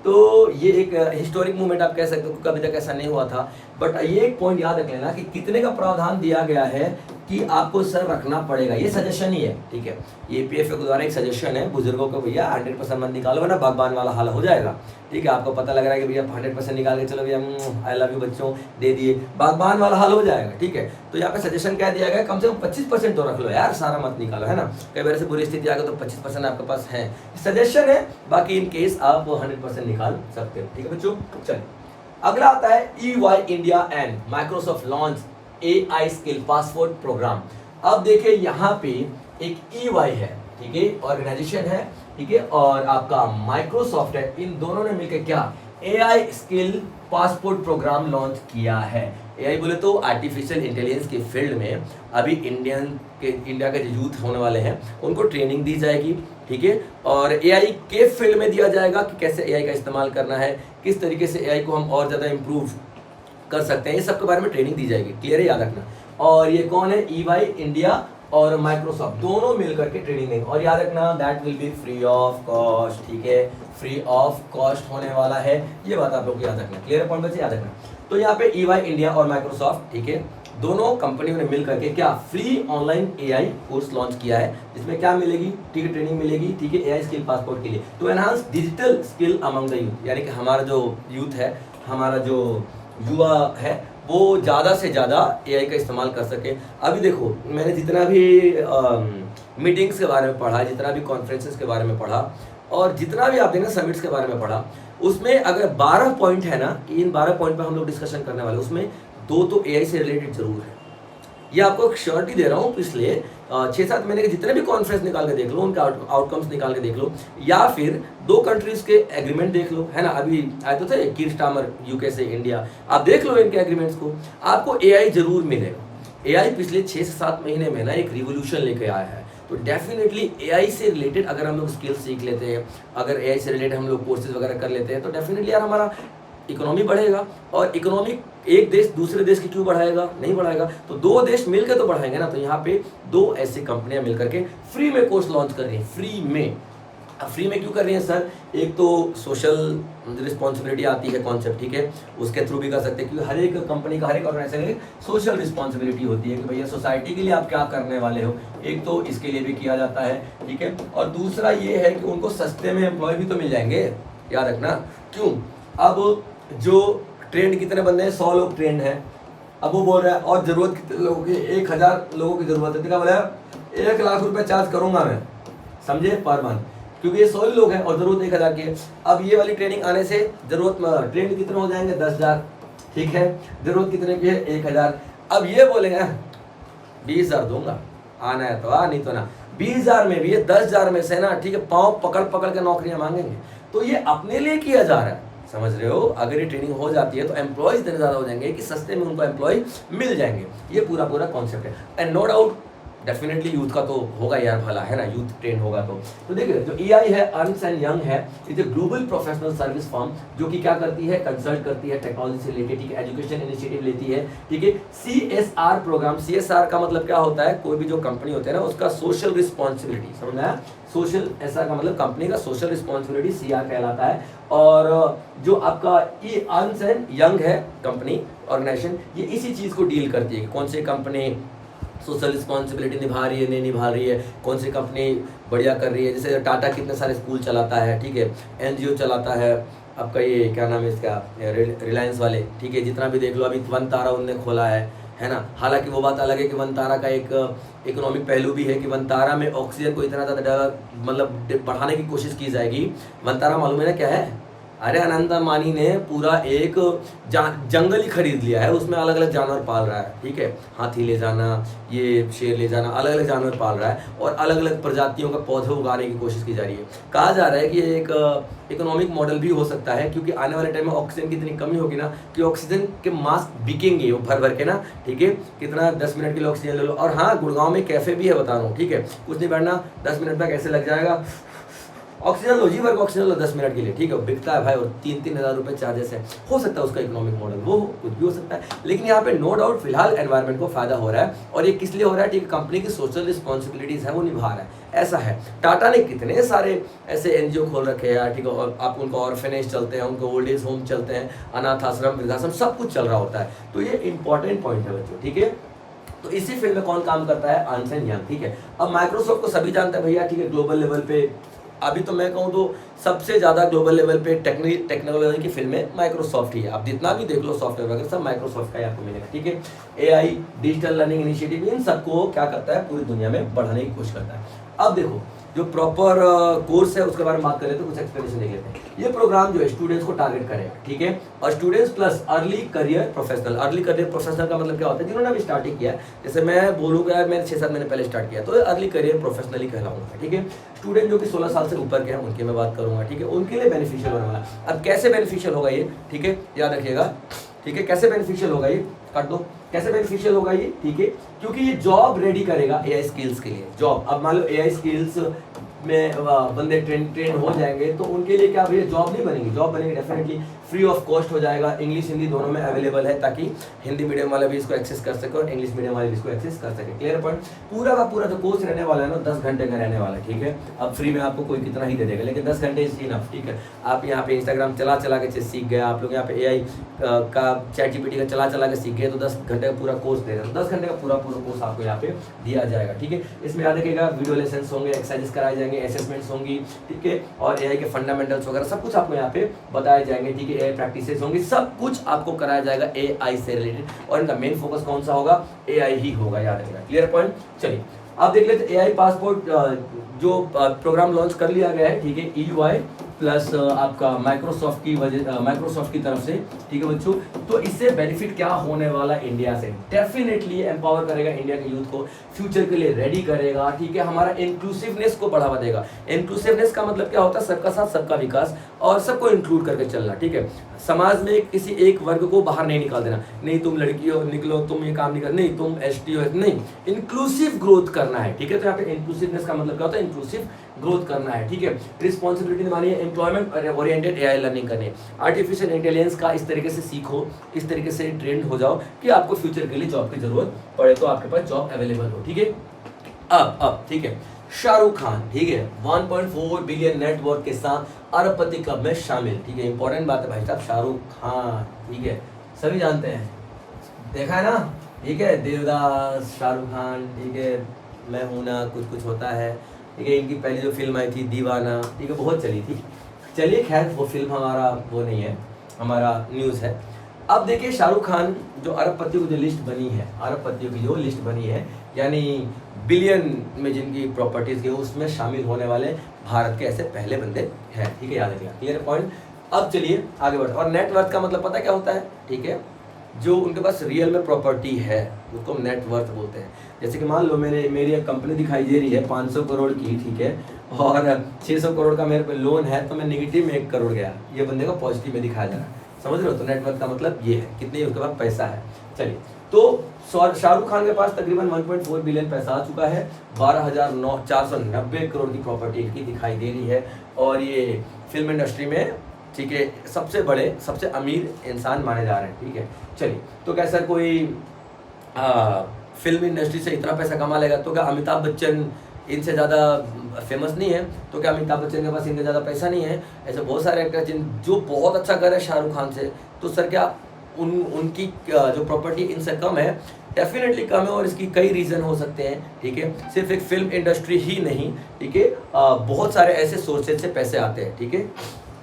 तो ये एक हिस्टोरिक मूवमेंट आप कह सकते हो, कभी तक ऐसा नहीं हुआ था। बट ये एक पॉइंट याद रख लेना कि कितने का प्रावधान दिया गया है कि आपको सर रखना पड़ेगा, ये सजेशन ही है, ठीक है। ये पीएफए के द्वारा एक सजेशन है बुजुर्गों को, भैया 100% मत निकालो वरना बागबान वाला हाल हो जाएगा, ठीक है। आपको पता लग रहा है कि भैया 100% निकाल के चलो भैया, आई लव यू बच्चों, दे दिए, बागबान वाला हाल हो जाएगा, ठीक है। तो यहाँ पे सजेशन क्या दिया गया, कम से कम 25% तो रख लो यार, सारा मत निकालो, है ना। कई बार से बुरी स्थिति आ गई तो 25% आपके पास है, सजेशन है, बाकी इन केस आप 100% निकाल सकते हो, ठीक है बच्चों। चलिए अगला आता है EY India and Microsoft launch AI skill passport programme. अब देखिए यहाँ पे एक EY है, ठीक है, ऑर्गेनाइजेशन है, ठीक है, और आपका माइक्रोसॉफ्ट है, इन दोनों ने मिलकर क्या AI skill passport programme launch किया है। AI बोले तो आर्टिफिशियल इंटेलिजेंस के फील्ड में अभी इंडिया के जो यूथ होने वाले हैं उनको ट्रेनिंग दी जाएगी, ठीक है। और AI के फील्ड में दिया जाएगा कि कैसे AI का इस्तेमाल करना है, किस तरीके से AI को हम और ज़्यादा इम्प्रूव कर सकते हैं, ये सब के बारे में ट्रेनिंग दी जाएगी। क्लियर है, याद रखना। और ये कौन है, EY इंडिया और माइक्रोसॉफ्ट दोनों मिलकर के ट्रेनिंग देंगे। और याद रखना that will be free of cost, ठीक है, फ्री ऑफ कॉस्ट होने वाला है, ये बात आप लोग याद रखना। क्लियर पॉइंट बच्चे, याद रखना। तो यहाँ पे EY इंडिया और माइक्रोसॉफ्ट, ठीक है, दोनों कंपनियों ने मिलकर के क्या free online AI course launch किया है, जिसमें क्या मिलेगी, ठीक है, ट्रेनिंग मिलेगी, ठीक है, AI स्किल पासपोर्ट के लिए, to enhance digital skill among the youth, यानी कि हमारा जो यूथ है, हमारा जो युवा है, वो ज़्यादा से ज़्यादा AI का इस्तेमाल कर सके। अभी देखो मैंने जितना भी मीटिंग्स के बारे में पढ़ा, जितना भी कॉन्फ्रेंसेस के बारे में पढ़ा, और जितना भी आप देखें समिट्स के बारे में पढ़ा, उसमें अगर 12 पॉइंट है ना, कि इन 12 पॉइंट पे हम लोग डिस्कशन करने वाले, उसमें 2 तो AI से रिलेटेड जरूर है। ये आपको श्योरिटी दे रहा हूँ, तो इसलिए 6-7 महीने के जितने भी कॉन्फ्रेंस निकाल के देख लो, उनके आउटकम्स निकाल के देख लो, या फिर 2 कंट्रीज के एग्रीमेंट देख लो, है ना। अभी आए तो थे कीर स्टार्मर यूके से इंडिया, आप देख लो इनके एग्रीमेंट्स को, आपको AI जरूर मिलेगा। AI पिछले 6 से 7 महीने में ना एक रिवोल्यूशन लेके आया है। तो डेफिनेटली AI से रिलेटेड अगर हम लोग स्किल सीख लेते हैं, अगर AI से रिलेटेड हम लोग कोर्सेज वगैरह कर लेते हैं, तो डेफिनेटली यार हमारा इकोनॉमी बढ़ेगा। और इकोनॉमी एक देश दूसरे देश की क्यों बढ़ाएगा, नहीं बढ़ाएगा, तो 2 देश मिलकर तो बढ़ाएंगे ना। तो यहाँ पे 2 ऐसी कंपनियां मिलकर के फ्री में कोर्स लॉन्च कर रही हैं, फ्री में। अब फ्री में क्यों कर रही हैं सर, एक तो सोशल रिस्पॉन्सिबिलिटी आती है कॉन्सेप्ट, ठीक है, उसके थ्रू भी कर सकते हैं, क्योंकि हर एक कंपनी का, हर एक ऑर्गेनाइजेशन की सोशल रिस्पॉन्सिबिलिटी होती है कि भैया सोसाइटी के लिए आप क्या करने वाले हो, एक तो इसके लिए भी किया जाता है, ठीक है। और दूसरा ये है कि उनको सस्ते में एम्प्लॉय भी तो मिल जाएंगे, याद रखना। क्यों, अब जो ट्रेंड कितने बंदे हैं, 100 लोग ट्रेंड है, अब वो बोल रहा है और जरूरत कितने लोगों की, 1000 लोगों की जरूरत है, क्या बोला, 1 लाख रुपए चार्ज करूंगा मैं, समझे, पर मंथ, क्योंकि ये 100 लोग हैं और जरूरत 1000 की है। अब ये वाली ट्रेनिंग आने से जरूरत ट्रेंड कितने हो जाएंगे, 10,000, ठीक है, जरूरत कितने की है, 1000। अब ये बोलेंगे 20,000 दूंगा, आना है तो आ, नहीं तो ना। 20,000 में भी ये 10,000 में से ना, ठीक है, पाँव पकड़ पकड़ के नौकरियां मांगेंगे। तो ये अपने लिए किया जा रहा है, समझ रहे हो। अगर ये ट्रेनिंग हो जाती है तो एम्प्लॉयज इतने ज़्यादा हो जाएंगे कि सस्ते में उनको एम्प्लॉय मिल जाएंगे। ये पूरा कॉन्सेप्ट है। And no doubt definitely youth का तो होगा यार भला, है ना, यूथ ट्रेंड होगा तो देखिए जो EI है, अर्न्स्ट एंड यंग है, is a global professional service firm जो कि क्या करती है, कंसल्ट करती है टेक्नोलॉजी से रिलेटेड, ठीक है, एजुकेशन इनिशिएटिव लेती है, ठीक है, CSR प्रोग्राम, CSR का मतलब क्या होता है, कोई भी जो कंपनी होती है ना उसका सोशल रिस्पॉन्सिबिलिटी, समझ में आया, सोशल SR का मतलब कंपनी का सोशल रिस्पॉन्सिबिलिटी CR कहलाता है। और जो आपका अर्न्स्ट एंड यंग है कंपनी ऑर्गेनाइजेशन, ये इसी चीज को डील करती है कि कौन सी कंपनी सोशल रिस्पॉन्सिबिलिटी निभा रही है, नहीं निभा रही है, कौन सी कंपनी बढ़िया कर रही है। जैसे टाटा कितने सारे स्कूल चलाता है, ठीक है, NGO चलाता है, आपका ये क्या नाम है इसका, रिलायंस वाले, ठीक है, जितना भी देख लो, अभी वनतारा उनने खोला है ना। हालांकि वो बात अलग है कि वनतारा का एक इकोनॉमिक पहलू भी है कि वनतारा में ऑक्सीजन को इतना ज़्यादा मतलब बढ़ाने की कोशिश की जाएगी। वनतारा मालूम है ना क्या है, अरे अनंत अंबानी ने पूरा एक जंगल ही खरीद लिया है, उसमें अलग अलग जानवर पाल रहा है, ठीक है, हाथी ले जाना, ये शेर ले जाना, अलग अलग जानवर पाल रहा है और अलग अलग प्रजातियों का पौधे उगाने की कोशिश की जा रही है। कहा जा रहा है कि एक इकोनॉमिक मॉडल भी हो सकता है, क्योंकि आने वाले टाइम में ऑक्सीजन की इतनी कमी होगी ना कि ऑक्सीजन के मास्क बिकेंगे वो भर भर के ना, ठीक है, कितना 10 मिनट के लिए ऑक्सीजन ले लो। और हाँ, गुड़गांव में कैफे भी है, बता रहा हूँ, ठीक है, कुछ नहीं बैठना, 10 मिनट में कैसे लग जाएगा, ऑक्सीजन लो जी भर का ऑक्सीजन लो 10 मिनट के लिए, ठीक है, बिकता है भाई, और 3-3 हज़ार रुपये चार्जेस है। हो सकता है उसका इकोनॉमिक मॉडल वो कुछ भी हो सकता है, लेकिन यहाँ पे नो डाउट फिलहाल एनवायरनमेंट को फायदा हो रहा है। और ये किस लिए हो रहा है, ठीक है, कंपनी की सोशल रिस्पॉन्सिबिलिटीज है वो निभा रहा है, ऐसा है। टाटा ने कितने सारे ऐसे NGO खोल रखे हैं यार, ठीक है, और आप उनका ऑर्फेनेज चलते हैं, उनके ओल्ड एज होम चलते हैं, अनाथ आश्रम, वृद्धाश्रम, सब कुछ चल रहा होता है। तो ये इंपॉर्टेंट पॉइंट है बच्चों, ठीक है। तो इसी फील्ड में कौन काम करता है, अर्न्स्ट एंड यंग, ठीक है। अब माइक्रोसॉफ्ट को सभी जानते हैं भैया, ठीक है, ग्लोबल लेवल पे अभी तो मैं कहूँ तो सबसे ज़्यादा ग्लोबल लेवल पे टेक्नोलॉजी की फील्ड में माइक्रोसॉफ्ट ही है। आप जितना भी देख लो सॉफ्टवेयर वगैरह सब माइक्रोसॉफ्ट का ही आपको मिलेगा, ठीक है। AI, डिजिटल लर्निंग इनिशिएटिव, इन सबको क्या करता है, पूरी दुनिया में बढ़ाने की कोशिश करता है। अब देखो जो प्रॉपर कोर्स है उसके बारे में बात करें तो कुछ एक्सप्लेनेशन देख लेते हैं। ये प्रोग्राम जो है स्टूडेंट्स को टारगेट करेगा, ठीक है, और students plus early career professional. Early career professional का मतलब क्या होता है, जिन्होंने अभी स्टार्टिंग किया है, जैसे मैं बोलूँगा यार मैंने 6-7 महीने पहले स्टार्ट किया, तो अर्ली करियर प्रोफेशनल ही कहलाऊंगा, ठीक है। स्टूडेंट जो कि 16 साल से ऊपर के हैं उनकी मैं बात करूँगा, ठीक है, उनके लिए बेनिफिशियल होने वाला है। अब कैसे बेनिफिशियल होगा ये, ठीक है, याद रखिएगा, ठीक है, कैसे बेनिफिशियल होगा ये, काट दो, कैसे बेनिफिशियल होगा ये, ठीक है, क्योंकि ये जॉब रेडी करेगा AI स्किल्स के लिए। जॉब, अब मान लो AI स्किल्स में बंदे ट्रेन हो जाएंगे तो उनके लिए क्या भैया जॉब नहीं बनेगी, जॉब बनेगी डेफिनेटली, फ्री ऑफ कॉस्ट हो जाएगा, इंग्लिश हिंदी दोनों में अवेलेबल है, ताकि हिंदी मीडियम वाले भी इसको एक्सेस कर सके और इंग्लिश मीडियम वाले भी इसको एक्सेस कर सके। Clear point. पूरा का पूरा जो कोर्स रहने वाला है ना 10 घंटे का रहने वाला है, ठीक है। अब फ्री में आपको कोई कितना ही दे देगा, लेकिन 10 घंटे इज इनफ, ठीक है। आप यहाँ पे इंस्टाग्राम चला के सीख गए, आप लोग यहाँ पे AI का ChatGPT का चला के सीख गए, तो 10 घंटे का पूरा कोर्स दे रहे हैं, 10 घंटे का पूरा कोर्स आपको यहाँ पे दिया जाएगा, ठीक है। इसमें याद रखिएगा वीडियो लेसन्स होंगे, एक्सरसाइजेस कराए जाएंगे, असेसमेंट्स होंगी, ठीक है, और AI के फंडामेंटल्स वगैरह सब कुछ आपको यहाँ पे बताए जाएंगे, ठीक है। AI प्रैक्टिसेस होंगी, सब कुछ आपको कराया जाएगा AI से रिलेटेड, और इनका मेन फोकस कौन सा होगा, AI ही होगा, याद रखिएगा। Clear point. चलिए आप देख लेते AI पासपोर्ट जो प्रोग्राम लॉन्च कर लिया गया है, ठीक है, EY प्लस आपका माइक्रोसॉफ्ट की तरफ से, ठीक है बच्चों। तो इससे बेनिफिट क्या होने वाला इंडिया से, डेफिनेटली एम्पावर करेगा इंडिया के यूथ को, फ्यूचर के लिए रेडी करेगा, ठीक है, हमारा इंक्लूसिवनेस को बढ़ावा देगा। इंक्लूसिवनेस का मतलब क्या होता है, सबका साथ सबका विकास और सबको इंक्लूड करके चलना, ठीक है। समाज में किसी एक वर्ग को बाहर नहीं निकाल देना, नहीं तुम लड़की हो निकलो, तुम ये काम नहीं कर, नहीं तुम ST हो, नहीं, इंक्लूसिव ग्रोथ करना है, ठीक है। तो यहाँ पे इंक्लूसिवनेस का मतलब क्या होता है, इंक्लूसिव ग्रोथ करना है, ठीक है। रिस्पॉन्सिबिलिटी निभानी है, एम्प्लॉयमेंट ओरिएंटेड AI लर्निंग करनी है, आर्टिफिशियल इंटेलिजेंस का इस तरीके से सीखो, इस तरीके से ट्रेंड हो जाओ कि आपको फ्यूचर के लिए जॉब की जरूरत पड़े तो आपके पास जॉब अवेलेबल हो, ठीक है। अब ठीक है, शाहरुख खान, ठीक है, 1.4 बिलियन नेटवर्क के साथ अरबपति क्लब में शामिल, ठीक है। इंपॉर्टेंट बात है भाई साहब, शाहरुख खान, ठीक है, सभी जानते हैं, देखा है ना, ठीक है, देवदास, शाहरुख खान, ठीक है, मैं हूं ना, कुछ होता है, ठीक है। इनकी पहली जो फिल्म आई थी दीवाना, ठीक है, बहुत चली थी। चलिए खैर वो फिल्म हमारा वो नहीं है, हमारा न्यूज़ है। अब देखिए शाहरुख खान जो अरबपतियों की जो लिस्ट बनी है, अरबपतियों की जो लिस्ट बनी है, यानी बिलियन में जिनकी प्रॉपर्टीज की, उसमें शामिल होने वाले भारत के ऐसे पहले बंदे हैं, ठीक है, याद रखिएगा। Clear point. अब चलिए आगे बढ़ते। और नेटवर्थ का मतलब पता क्या होता है, ठीक है, जो उनके पास रियल में प्रॉपर्टी है उसको हम नेटवर्थ बोलते हैं। जैसे कि मान लो मेरी एक कंपनी दिखाई दे रही है 500 करोड़ की, ठीक है, और 600 करोड़ का मेरे पे लोन है, तो मैं नेगेटिव में 1 करोड़ गया, ये बंदे को पॉजिटिव में दिखाया जा रहा है, समझ रहे हो। तो नेटवर्थ का मतलब ये है, कितने उसके पास पैसा है। चलिए, तो शाहरुख खान के पास तकरीबन 1.4 बिलियन पैसा आ चुका है, 12,490 करोड़ की प्रॉपर्टी इनकी दिखाई दे रही है, और ये फिल्म इंडस्ट्री में, ठीक है, सबसे बड़े सबसे अमीर इंसान माने जा रहे हैं। ठीक है, चलिए, तो क्या सर कोई फिल्म इंडस्ट्री से इतना पैसा कमा लेगा तो क्या अमिताभ बच्चन इनसे ज़्यादा फेमस नहीं है? तो क्या अमिताभ बच्चन के पास इनसे ज़्यादा पैसा नहीं है? ऐसे बहुत सारे एक्टर जो बहुत अच्छा कर रहे हैं शाहरुख खान से, तो सर क्या उनकी जो प्रॉपर्टी इनसे कम है? डेफिनेटली कम है, और इसकी कई रीज़न हो सकते हैं। ठीक है, सिर्फ एक फिल्म इंडस्ट्री ही नहीं, ठीक है, बहुत सारे ऐसे सोर्सेज से पैसे आते हैं। ठीक है,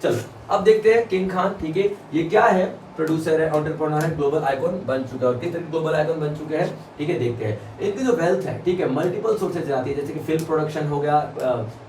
चलो अब देखते हैं किंग खान। ठीक है, ये क्या है? प्रोड्यूसर है, एंटरप्रेन्योर है, ग्लोबल आइकॉन बन चुका है। और किस तरह ग्लोबल आइकॉन बन चुके हैं, ठीक है, देखते हैं। इनकी जो वेल्थ है, ठीक है, मल्टीपल सोर्सेज आती है, जैसे कि फिल्म प्रोडक्शन हो गया,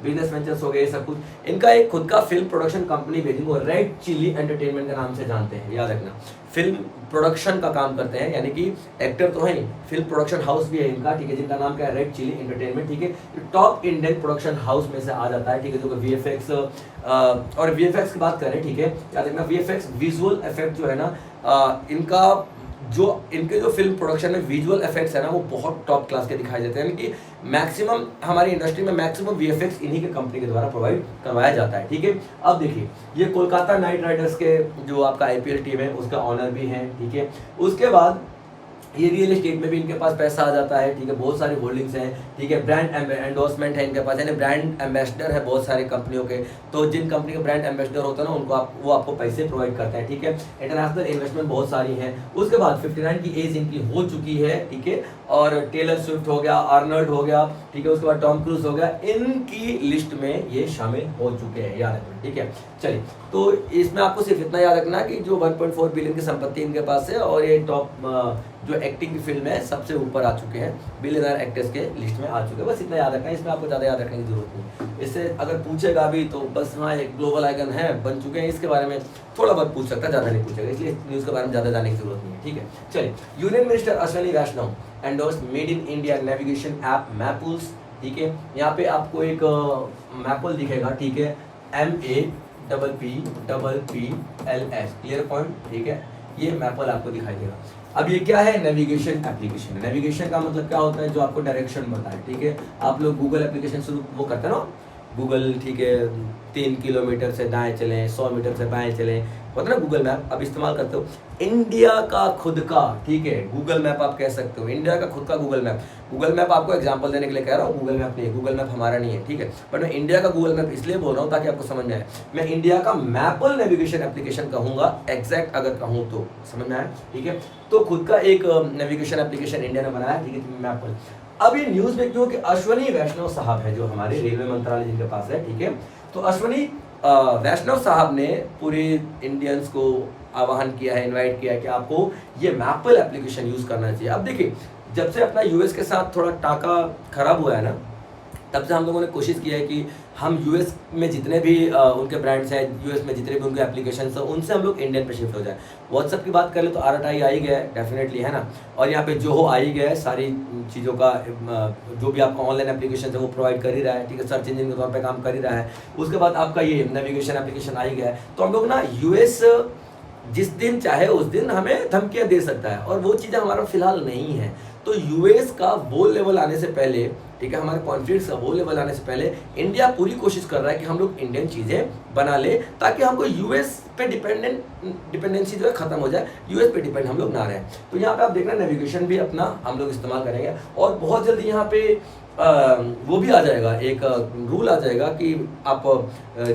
बिजनेस वेंचर्स हो गए, ये सब कुछ। इनका एक खुद का फिल्म प्रोडक्शन कंपनी भी, जिनको रेड चिली एंटरटेनमेंट के नाम से जानते हैं, याद रखना, फिल्म प्रोडक्शन का काम करते हैं, यानी कि एक्टर तो है ही, फिल्म प्रोडक्शन हाउस भी है इनका, ठीक है, जिनका नाम क्या है? Red Chilli Entertainment. ठीक है, टॉप इंडियन प्रोडक्शन हाउस में से आ जाता है। ठीक है, जो कि वीएफएक्स और वीएफएक्स की बात करें, ठीक है, याद रखना, वीएफएक्स विजुअल इफेक्ट जो है ना, इनका इनके जो फिल्म प्रोडक्शन में विजुअल इफेक्ट्स है ना, वो बहुत टॉप क्लास के दिखाई देते हैं, यानी कि मैक्सिमम हमारी इंडस्ट्री में मैक्सिमम वीएफएक्स इन्हीं के कंपनी के द्वारा प्रोवाइड करवाया जाता है। ठीक है, अब देखिए, ये कोलकाता नाइट राइडर्स के जो आपका आईपीएल टीम है, उसका ऑनर भी हैं। ठीक है, उसके बाद ये रियल एस्टेट में भी इनके पास पैसा आ जाता है। ठीक है, बहुत सारी होल्डिंग्स हैं। ठीक है, ब्रांड एंडोर्समेंट है इनके पास, यानी ब्रांड एम्बेसडर है बहुत सारी कंपनियों के। तो जिन कंपनी के ब्रांड एम्बेसडर होते हैं ना, उनको वो आपको पैसे प्रोवाइड करते हैं। ठीक है, इंटरनेशनल इन्वेस्टमेंट बहुत सारी हैं। उसके बाद 59 की एज इनकी हो चुकी है। ठीक है, और टेलर स्विफ्ट हो गया, आर्नल्ड हो गया, ठीक है, उसके बाद टॉम क्रूज हो गया, इनकी लिस्ट में ये शामिल हो चुके हैं, याद रखना। ठीक है, चलिए, तो इसमें आपको सिर्फ इतना याद रखना कि जो 1.4 बिलियन की संपत्ति इनके पास है, और ये टॉप जो एक्टिंग की फिल्म है सबसे ऊपर आ चुके हैं, बिलियनर एक्टर्स के लिस्ट में आ चुके हैं। बस इतना याद रखना है, इसमें आपको ज़्यादा याद रखने की जरूरत नहीं। इससे अगर पूछेगा भी तो बस हाँ, एक ग्लोबल आइकन है, बन चुके हैं, इसके बारे में थोड़ा बहुत पूछ सकता है, ज़्यादा नहीं पूछेगा, इसलिए न्यूज़ के बारे में ज़्यादा जाने की जरूरत नहीं है। ठीक है, चलिए, union minister Ashwini Vaishnaw endorse made in India navigation app Mappls. ठीक है, यहाँ पे आपको एक मैपल दिखेगा। ठीक है, MAPPPLS, क्लियर पॉइंट। ठीक है, ये मैपल आपको दिखाई देगा। अब ये क्या है? Navigation application. नेविगेशन का मतलब क्या होता है? जो आपको डायरेक्शन बताए। ठीक है, आप लोग गूगल एप्लीकेशन शुरू वो करते हैं ना, गूगल, ठीक है, 3 किलोमीटर से दाएं चलें, 100 मीटर से बाएं चलें, होता है ना गूगल मैप, अब इस्तेमाल करते हो। इंडिया का खुद का, ठीक है, गूगल मैप आप कह सकते हो, इंडिया का खुद का गूगल मैप। गूगल मैप आपको एग्जांपल देने के लिए कह रहा हूँ, गूगल मैप नहीं है, गूगल मैप हमारा नहीं है, ठीक है, बट मैं इंडिया का गूगल मैप इसलिए बोल रहा हूँ ताकि आपको समझ में आए। मैं इंडिया का मैपल नेविगेशन एप्लीकेशन कहूँगा, एग्जैक्ट अगर कहूँ तो, समझ में आया? ठीक है, तो खुद का एक नेविगेशन एप्लीकेशन इंडिया ने बनाया, ठीक है, मैपल। अब ये न्यूज़ में क्यों कि अश्विनी वैष्णव साहब है जो हमारे रेलवे मंत्रालय जिनके पास है। ठीक है, तो अश्विनी वैष्णव साहब ने पूरे इंडियंस को आह्वान किया है, इनवाइट किया है कि आपको ये मैपल एप्लीकेशन यूज़ करना चाहिए। अब देखिए, जब से अपना यूएस के साथ थोड़ा टाका खराब हुआ है ना, तब से हम लोगों ने कोशिश की है कि हम यूएस में जितने भी उनके ब्रांड्स हैं, यूएस में जितने भी उनके एप्लीकेशंस हैं, उनसे हम लोग इंडियन पे शिफ्ट हो जाए। व्हाट्सएप की बात करें तो RTI आ ही गया है डेफिनेटली, है ना, और यहाँ पे जोहो आ ही गया है, सारी चीज़ों का जो भी आपका ऑनलाइन एप्लीकेशन है वो प्रोवाइड कर ही रहा है। ठीक है, सर्च इंजन के तौर पर काम कर ही रहा है। उसके बाद आपका ये नेविगेशन एप्लीकेशन आ ही गया है। तो हम लोग ना यूएस जिस दिन चाहे उस दिन हमें धमकियाँ दे सकता है, और वो चीज़ें हमारा फिलहाल नहीं है। तो यूएस का वो लेवल आने से पहले, ठीक है, हमारे कॉन्फ्लिक्ट्स का वो लेवल आने से पहले इंडिया पूरी कोशिश कर रहा है कि हम लोग इंडियन चीज़ें बना ले, ताकि हमको यूएस पे डिपेंडेंसी जो है खत्म हो जाए, यूएस पे डिपेंड हम लोग ना रहें। तो यहाँ पे आप देखना, नेविगेशन भी अपना हम लोग इस्तेमाल करेंगे, और बहुत जल्दी यहाँ पे वो भी आ जाएगा, एक रूल आ जाएगा कि आप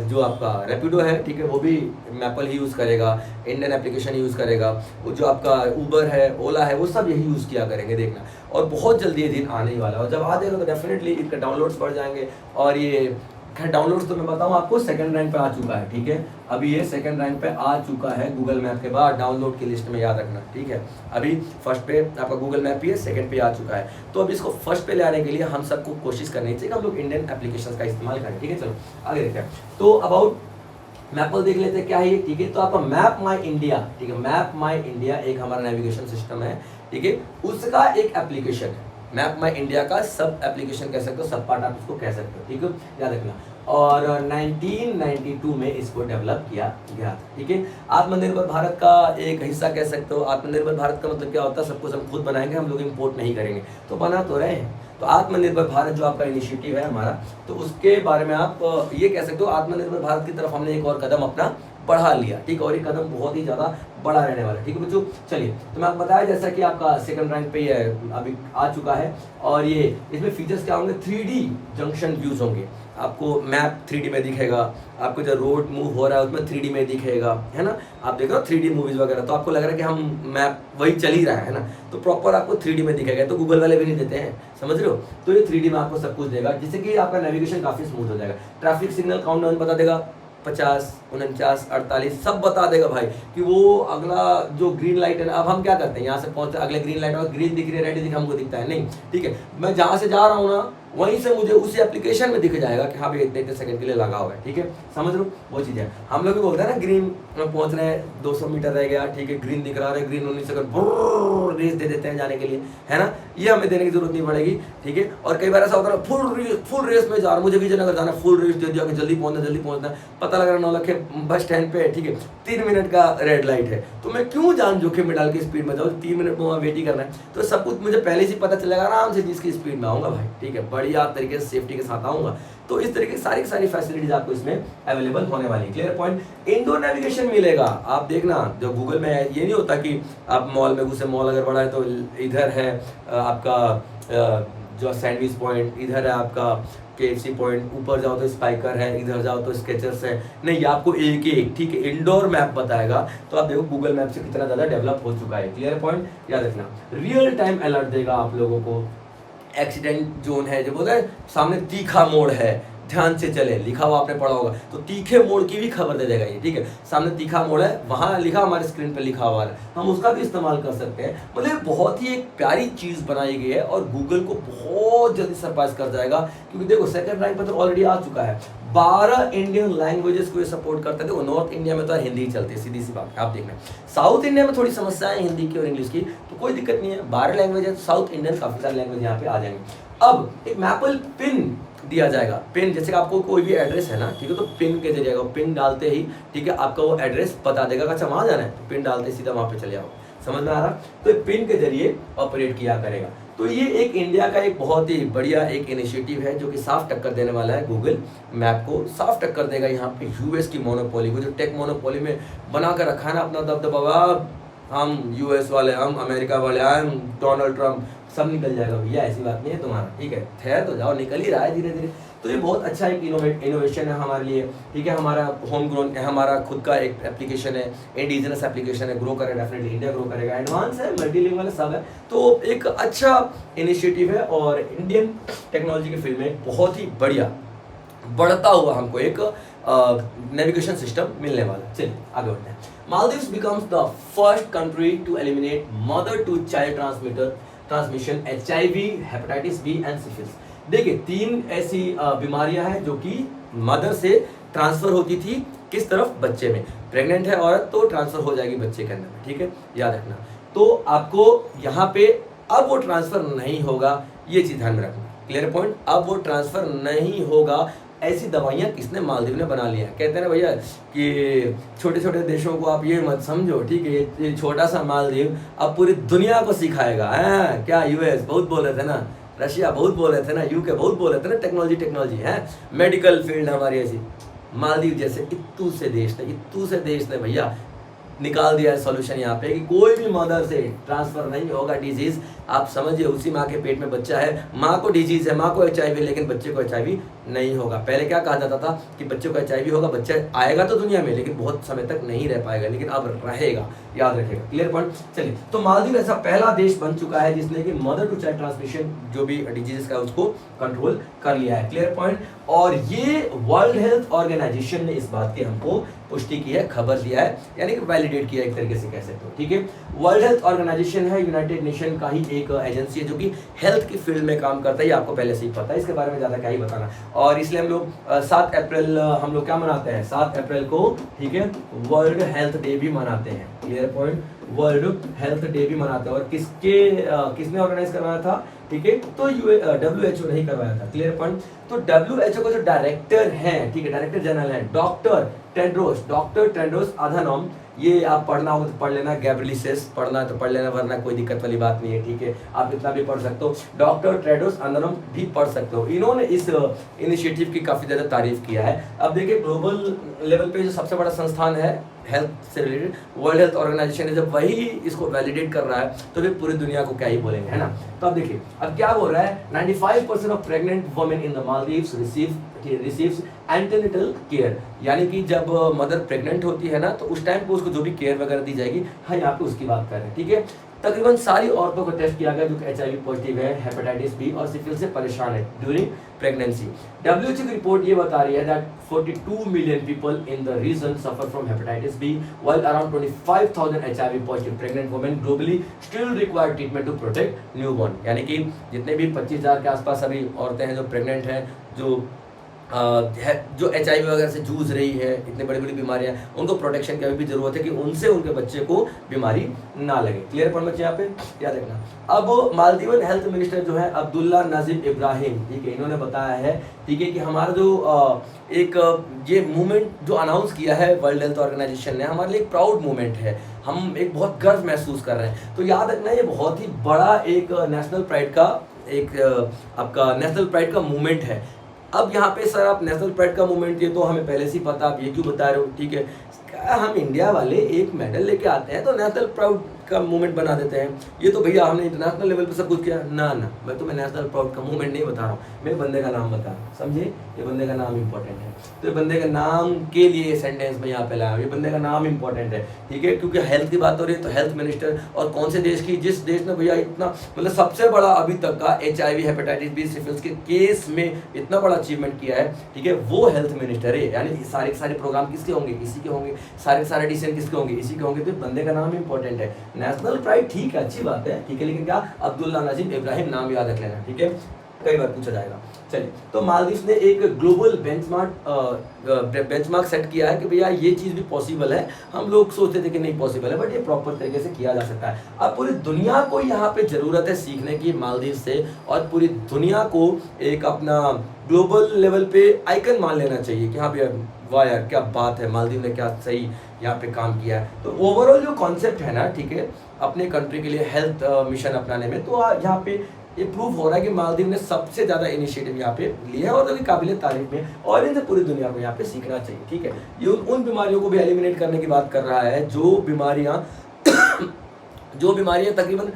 जो आपका रैपिडो है, ठीक है, वो भी मैपल ही यूज़ करेगा, इंडियन एप्लीकेशन यूज़ करेगा, वो जो आपका उबर है, ओला है, वो सब यही यूज़ किया करेंगे, देखना। और बहुत जल्दी ये दिन आने ही वाला है, और जब आ जाएगा तो डेफिनेटली इनके डाउनलोड्स बढ़ जाएंगे। और ये खैर डाउनलोड्स तो मैं बताऊँ आपको, सेकंड रैंक पे आ चुका है। ठीक है, अभी ये सेकंड रैंक पे आ चुका है गूगल मैप के बाद डाउनलोड की लिस्ट में, याद रखना। ठीक है, अभी फर्स्ट पे आपका गूगल मैप ही है, सेकंड पे आ चुका है। तो अब इसको फर्स्ट पे ले आने के लिए हम सबको कोशिश करनी चाहिए कि हम लोग इंडियन एप्लीकेशंस का इस्तेमाल करें। ठीक है, चलो आगे देखते हैं। तो अबाउट मैपल देख लेते हैं क्या है ये। ठीक है, तो आपका मैप माई इंडिया, ठीक है, मैप माई इंडिया एक हमारा नेविगेशन सिस्टम है। ठीक है, उसका एक एप्लीकेशन है, मैप माई इंडिया का सब एप्लीकेशन कह सकते हो, सब पार्ट आप इसको कह सकते हो। ठीक है, याद रखना। और 1992 में इसको डेवलप किया गया, ठीक है। आत्मनिर्भर भारत का एक हिस्सा कह सकते हो। आत्मनिर्भर भारत का मतलब क्या होता है, सब कुछ हम खुद बनाएंगे, हम लोग इम्पोर्ट नहीं करेंगे, तो बना तो रहे हैं। तो आत्मनिर्भर भारत जो आपका इनिशिएटिव है हमारा, तो उसके बारे में आप ये कह सकते हो आत्मनिर्भर भारत की तरफ हमने एक और कदम अपना बढ़ा लिया, ठीक है। और ये कदम बहुत ही ज़्यादा बड़ा रहने वाला है, ठीक है बच्चों। चलिए, तो मैं आपको बताया जैसा कि आपका सेकंड रैंक पे ये अभी आ चुका है। और ये इसमें फीचर्स क्या होंगे, 3D जंक्शन व्यूज होंगे, आपको मैप 3D में दिखेगा, आपको जो रोड मूव हो रहा है उसमें 3D में दिखेगा, है ना। आप देख रहे हो 3D मूवीज वगैरह, तो आपको लग रहा है कि हम मैप वही चल ही रहा है ना, तो प्रॉपर आपको 3D में दिखेगा। तो गूगल वाले भी नहीं देते हैं, समझ रहे हो। तो ये 3D में आपको सब कुछ देगा, जिससे कि आपका नेविगेशन काफ़ी स्मूथ हो जाएगा। ट्रैफिक सिग्नल काउंटडाउन बता देगा, 50, 49, 48 सब बता देगा भाई, कि वो अगला जो ग्रीन लाइट है ना, अब हम क्या करते हैं, यहाँ से पहुँचते अगले ग्रीन लाइट और ग्रीन दिख रही है, रेड दिख हमको दिखता है नहीं, ठीक है। मैं जहाँ से जा रहा हूँ ना, वहीं से मुझे उसी एप्लीकेशन में दिख जाएगा कि हाँ भाई इतने सेकंड के लिए लगा हुआ है, ठीक है, समझ लो वो चीज़ है। हम लोग भी बोलते हैं ना, ग्रीन में पहुंच रहे हैं, 200 मीटर रह गया, ठीक है, ग्रीन दिख रहा है, ग्रीन 19 सेकंड रेस दे देते हैं जाने के लिए, है ना। ये हमें देने की जरूरत नहीं पड़ेगी, ठीक है। और कई बार ऐसा होता है फुल रेस में जा रहा हूँ, मुझे विजयनगर जाना, फुल रेस दे दिया कि जल्दी पहुंचना, पता लग रहा 9 लाख बस स्टैंड पे, ठीक है, 3 मिनट का रेड लाइट है, तो मैं क्यों जान जोखिम में डाल के स्पीड में जाऊँ, 3 मिनट में वहाँ वेट ही करना है। तो सब कुछ मुझे पहले से पता चलेगा, आराम से जिसकी स्पीड में आऊँगा भाई, ठीक है, बढ़िया तरीके से सेफ्टी के साथ आऊँगा। तो इस तरीके की सारी फैसिलिटीज आपको इसमें अवेलेबल होने वाली है। Clear point. इंडोर नेविगेशन मिलेगा, आप देखना जो गूगल में है, ये नहीं होता कि आप मॉल में घुसे, मॉल अगर बड़ा है तो इधर है आपका जो सैंडविच पॉइंट, इधर है आपका KFC पॉइंट, ऊपर जाओ तो स्पाइकर है, इधर जाओ तो स्केचर्स है, नहीं, आपको एक एक, ठीक है, इंडोर मैप बताएगा। तो आप देखो गूगल मैप से कितना ज़्यादा डेवलप हो चुका है। क्लियर पॉइंट, याद रखना। रियल टाइम अलर्ट देगा आप लोगों को। एक्सीडेंट जोन है, जो बोलते हैं सामने तीखा मोड़ है, ध्यान से चले, लिखा हुआ आपने पढ़ा होगा, तो तीखे मोड़ की भी खबर दे देगा ये, ठीक है। सामने तीखा मोड़ है, वहाँ लिखा, हमारे स्क्रीन पे लिखा हुआ है, हम उसका भी इस्तेमाल कर सकते हैं। मतलब बहुत ही एक प्यारी चीज़ बनाई गई है और गूगल को बहुत जल्दी सरप्राइज कर जाएगा, क्योंकि देखो सेकंड रैंक पर तो ऑलरेडी आ चुका है। 12 इंडियन लैंग्वेजेस को ये सपोर्ट करता है। देखो नॉर्थ इंडिया में तो हिंदी ही चलती है, सीधी सी बात है, आप देखना। साउथ इंडिया में थोड़ी समस्या है हिंदी की और इंग्लिश की, तो कोई दिक्कत नहीं है, 12 लैंग्वेज है, साउथ इंडियन काफ़ी सारे लैंग्वेज यहाँ पे आ जाएंगे। अब एक मैपल पिन दिया जाएगा, पिन, जैसे आपको कोई भी एड्रेस है ना, ठीक है, तो पिन के जरिए जाएगा, पिन डालते ही, ठीक है, आपका वो एड्रेस बता देगा, अच्छा वहाँ जाना है, तो पिन डालते सीधा वहाँ पे चले जाओ। समझ में आ रहा। तो पिन के जरिए ऑपरेट किया करेगा। तो ये एक इंडिया का एक बहुत ही बढ़िया एक इनिशिएटिव है, जो कि साफ टक्कर देने वाला है गूगल मैप को, साफ टक्कर देगा यहाँ पे यूएस की मोनोपोली को, जो टेक मोनोपोली में बना कर रखा है ना अपना दबदबा। हम यूएस वाले, हम अमेरिका वाले, हम डोनाल्ड ट्रम्प, सब निकल जाएगा भैया, ऐसी बात नहीं है तुम्हारा, ठीक है, ठहर तो जाओ, निकल ही रहा है धीरे धीरे। तो ये बहुत अच्छा एक इनोवेशन है हमारे लिए, ठीक है। हमारा होम ग्रोन, हमारा खुद का एक एप्लीकेशन है, इंडिजिनस एप्लीकेशन है, ग्रो करेगा, डेफिनेटली इंडिया ग्रो करेगा, एडवांस है, मल्टीलिंगुअल सब है। तो एक अच्छा इनिशिएटिव है और इंडियन टेक्नोलॉजी के फील्ड में बहुत ही बढ़िया बढ़ता हुआ हमको एक नेविगेशन सिस्टम मिलने वाला। चलिए आगे बढ़ते हैं। Maldives becomes the first country to eliminate mother-to-child transmission HIV, hepatitis B and syphilis। देखिए 3 ऐसी बीमारियां हैं जो कि मदर से ट्रांसफर होती थी, किस तरफ, बच्चे में। प्रेग्नेंट है औरत तो ट्रांसफर हो जाएगी बच्चे के अंदर में, ठीक है, याद रखना। तो आपको यहाँ पे अब वो ट्रांसफर नहीं होगा, ये चीज ध्यान में रखना। Clear point. अब वो ट्रांसफर नहीं होगा। ऐसी दवाइयाँ किसने, मालदीव ने बना लिया है। कहते हैं ना भैया कि छोटे छोटे देशों को आप ये मत समझो, ठीक है, ये छोटा सा मालदीव अब पूरी दुनिया को सिखाएगा। है क्या, यूएस बहुत बोल रहे थे ना, रशिया बहुत बोल रहे थे ना, यूके बहुत बोल रहे थे ना, टेक्नोलॉजी है, मेडिकल फील्ड हमारी ऐसी। मालदीव जैसे इत्तू से देश ने भैया निकाल दिया है सॉल्यूशन यहाँ पे कि कोई भी मदर से ट्रांसफर नहीं होगा डिजीज। आप समझिए उसी माँ के पेट में बच्चा है, माँ को डिजीज है, माँ को HIV, लेकिन बच्चे को HIV नहीं होगा। पहले क्या कहा जाता था कि बच्चे को HIV होगा, बच्चा आएगा तो दुनिया में लेकिन बहुत समय तक नहीं रह पाएगा, लेकिन अब रहेगा, याद रखेगा। Clear point. चलिए, तो मालदीव ऐसा पहला देश बन चुका है जिसने कि मदर टू चाइल्ड ट्रांसमिशन जो भी डिजीज का उसको कंट्रोल कर लिया है। Clear point. और ये वर्ल्ड हेल्थ ऑर्गेनाइजेशन ने इस बात की हमको पुष्टि की है, खबर दिया है, यानी कि वैलिडेट किया एक तरीके से कह सकते हो, ठीक है। वर्ल्ड हेल्थ ऑर्गेनाइजेशन है यूनाइटेड नेशन का ही एक एजेंसी है जो कि हेल्थ की फील्ड में काम करता है। ये आपको पहले से ही पता है, इसके बारे में ज़्यादा क्या ही बताना। और इसलिए हम लोग 7 अप्रैल हम लोग क्या मनाते हैं, 7 अप्रैल को, ठीक है, वर्ल्ड हेल्थ डे भी मनाते हैं। Clear point. World health day भी मनाते हैं। और किसने ऑर्गेनाइज करवाया था, ठीक है। तो WHO नहीं करवाया था, क्लियर पॉइंट। तो WHO का जो डायरेक्टर है, ठीक है, डायरेक्टर जनरल है डॉक्टर टेड्रोस अधानोम। ये आप पढ़ना हो तो पढ़ लेना, गैब्रियलिसिस पढ़ना है तो पढ़ लेना, वरना कोई दिक्कत वाली बात नहीं है, ठीक है। आप इतना भी पढ़ सकते हो, डॉक्टर टेड्रोस अधानोम भी पढ़ सकते हो। इन्होंने इस इनिशिएटिव की काफी ज्यादा तारीफ किया है। अब देखिए ग्लोबल लेवल पे जो सबसे बड़ा संस्थान है हेल्थ से रिलेटेड, वर्ल्ड हेल्थ ऑर्गेनाइजेशन है, जब वही इसको वैलिडेट कर रहा है तो फिर पूरी दुनिया को क्या ही बोलेंगे, है ना। तो अब देखिए अब क्या बोल रहा है, 95% of pregnant women in the Maldives receives antenatal care, यानी कि जब मदर प्रेग्नेंट होती है ना तो उस टाइम पे उसको जो भी केयर वगैरह दी जाएगी, हाँ यहाँ पे उसकी बात कर रहे हैं, ठीक है। तकरीबन सारी औरतों को टेस्ट किया गया जो HIV पॉजिटिव है, हेपेटाइटिस बी और सिफिलिस से परेशान है ड्यूरिंग प्रेगनेंसी। WHO की रिपोर्ट ये बता रही है that 42 million people in the region suffer from hepatitis B, while around 25,000 HIV positive pregnant women globally still require treatment to protect newborn. यानी कि जितने भी 25,000 के आसपास अभी औरतें हैं जो प्रेग्नेंट हैं, जो HIV वगैरह से जूझ रही है, इतनी बड़ी बड़ी बीमारियां, उनको प्रोटेक्शन की अभी भी जरूरत है कि उनसे उनके बच्चे को बीमारी ना लगे। क्लियर पॉइंट बच्चे यहाँ पे याद रखना। अब मालदीवन हेल्थ मिनिस्टर जो है अब्दुल्ला नजीब इब्राहिम, ठीक है, इन्होंने बताया है, ठीक है, कि हमारा जो एक ये मूवमेंट जो अनाउंस किया है वर्ल्ड हेल्थ ऑर्गेनाइजेशन ने, हमारे लिए एक प्राउड मूवमेंट है, हम एक बहुत गर्व महसूस कर रहे हैं। तो याद रखना ये बहुत ही बड़ा एक नेशनल प्राइड का आपका नेशनल प्राइड का मूवमेंट है। अब यहाँ पे सर आप नेशनल प्राइड का मूवमेंट, ये तो हमें पहले से ही पता, आप ये क्यों बता रहे हो, ठीक है। हम इंडिया वाले एक मेडल लेके आते हैं तो नेशनल प्राउड का मूवमेंट बना देते हैं, ये तो भैया हमने इंटरनेशनल लेवल पे सब कुछ किया ना। मैं तुम्हें नेशनल प्राउड का मूवमेंट नहीं बता रहा हूँ, मैं बंदे का नाम बता रहा हूँ, समझे। ये बंदे का नाम इंपॉर्टेंट है, तो ये बंदे का नाम के लिए सेंटेंस में यहाँ पे लाया, ये बंदे का नाम इंपॉर्टेंट है, ठीक है, क्योंकि हेल्थ की बात हो रही है तो हेल्थ मिनिस्टर, और कौन से देश की, जिस देश ने भैया इतना मतलब सबसे बड़ा अभी तक का HIV हेपेटाइटिस बी सिफिलिस के केस में इतना बड़ा अचीवमेंट किया है, ठीक है, वो हेल्थ मिनिस्टर है। यानी सारे प्रोग्राम किसके होंगे, इसी के होंगे, सारे डिसीजन किसके होंगे, इसी के होंगे। तो बंदे का नाम इंपॉर्टेंट है। नेशनल प्राइड ठीक है, अच्छी बात है, ठीक है, लेकिन क्या अब्दुल्ला नजीब इब्राहिम नाम याद रख लेना, ठीक है, कई बार पूछा जाएगा। चलिए, तो मालदीव्स ने एक ग्लोबल बेंचमार्क सेट किया है कि भैया ये चीज़ भी पॉसिबल है। हम लोग सोचते थे कि नहीं पॉसिबल है, बट ये प्रॉपर तरीके से किया जा सकता है। अब पूरी दुनिया को यहाँ पे ज़रूरत है सीखने की मालदीव से, और पूरी दुनिया को एक अपना ग्लोबल लेवल पे आइकन मान लेना चाहिए कि हाँ भैया वाह यार क्या बात है, मालदीव ने क्या सही यहाँ पे काम किया है। तो ओवरऑल जो कॉन्सेप्ट है ना, ठीक है, अपने कंट्री के लिए हेल्थ मिशन अपनाने में, तो यहाँ पे ये प्रूव हो रहा है कि मालदीव ने सबसे ज़्यादा इनिशिएटिव यहाँ पे लिया है, और जो कि काबिल तारीफ में, और इनसे पूरी दुनिया को यहाँ पे सीखना चाहिए, ठीक है। ये उन बीमारियों को भी एलिमिनेट करने की बात कर रहा है जो बीमारियाँ तकरीबन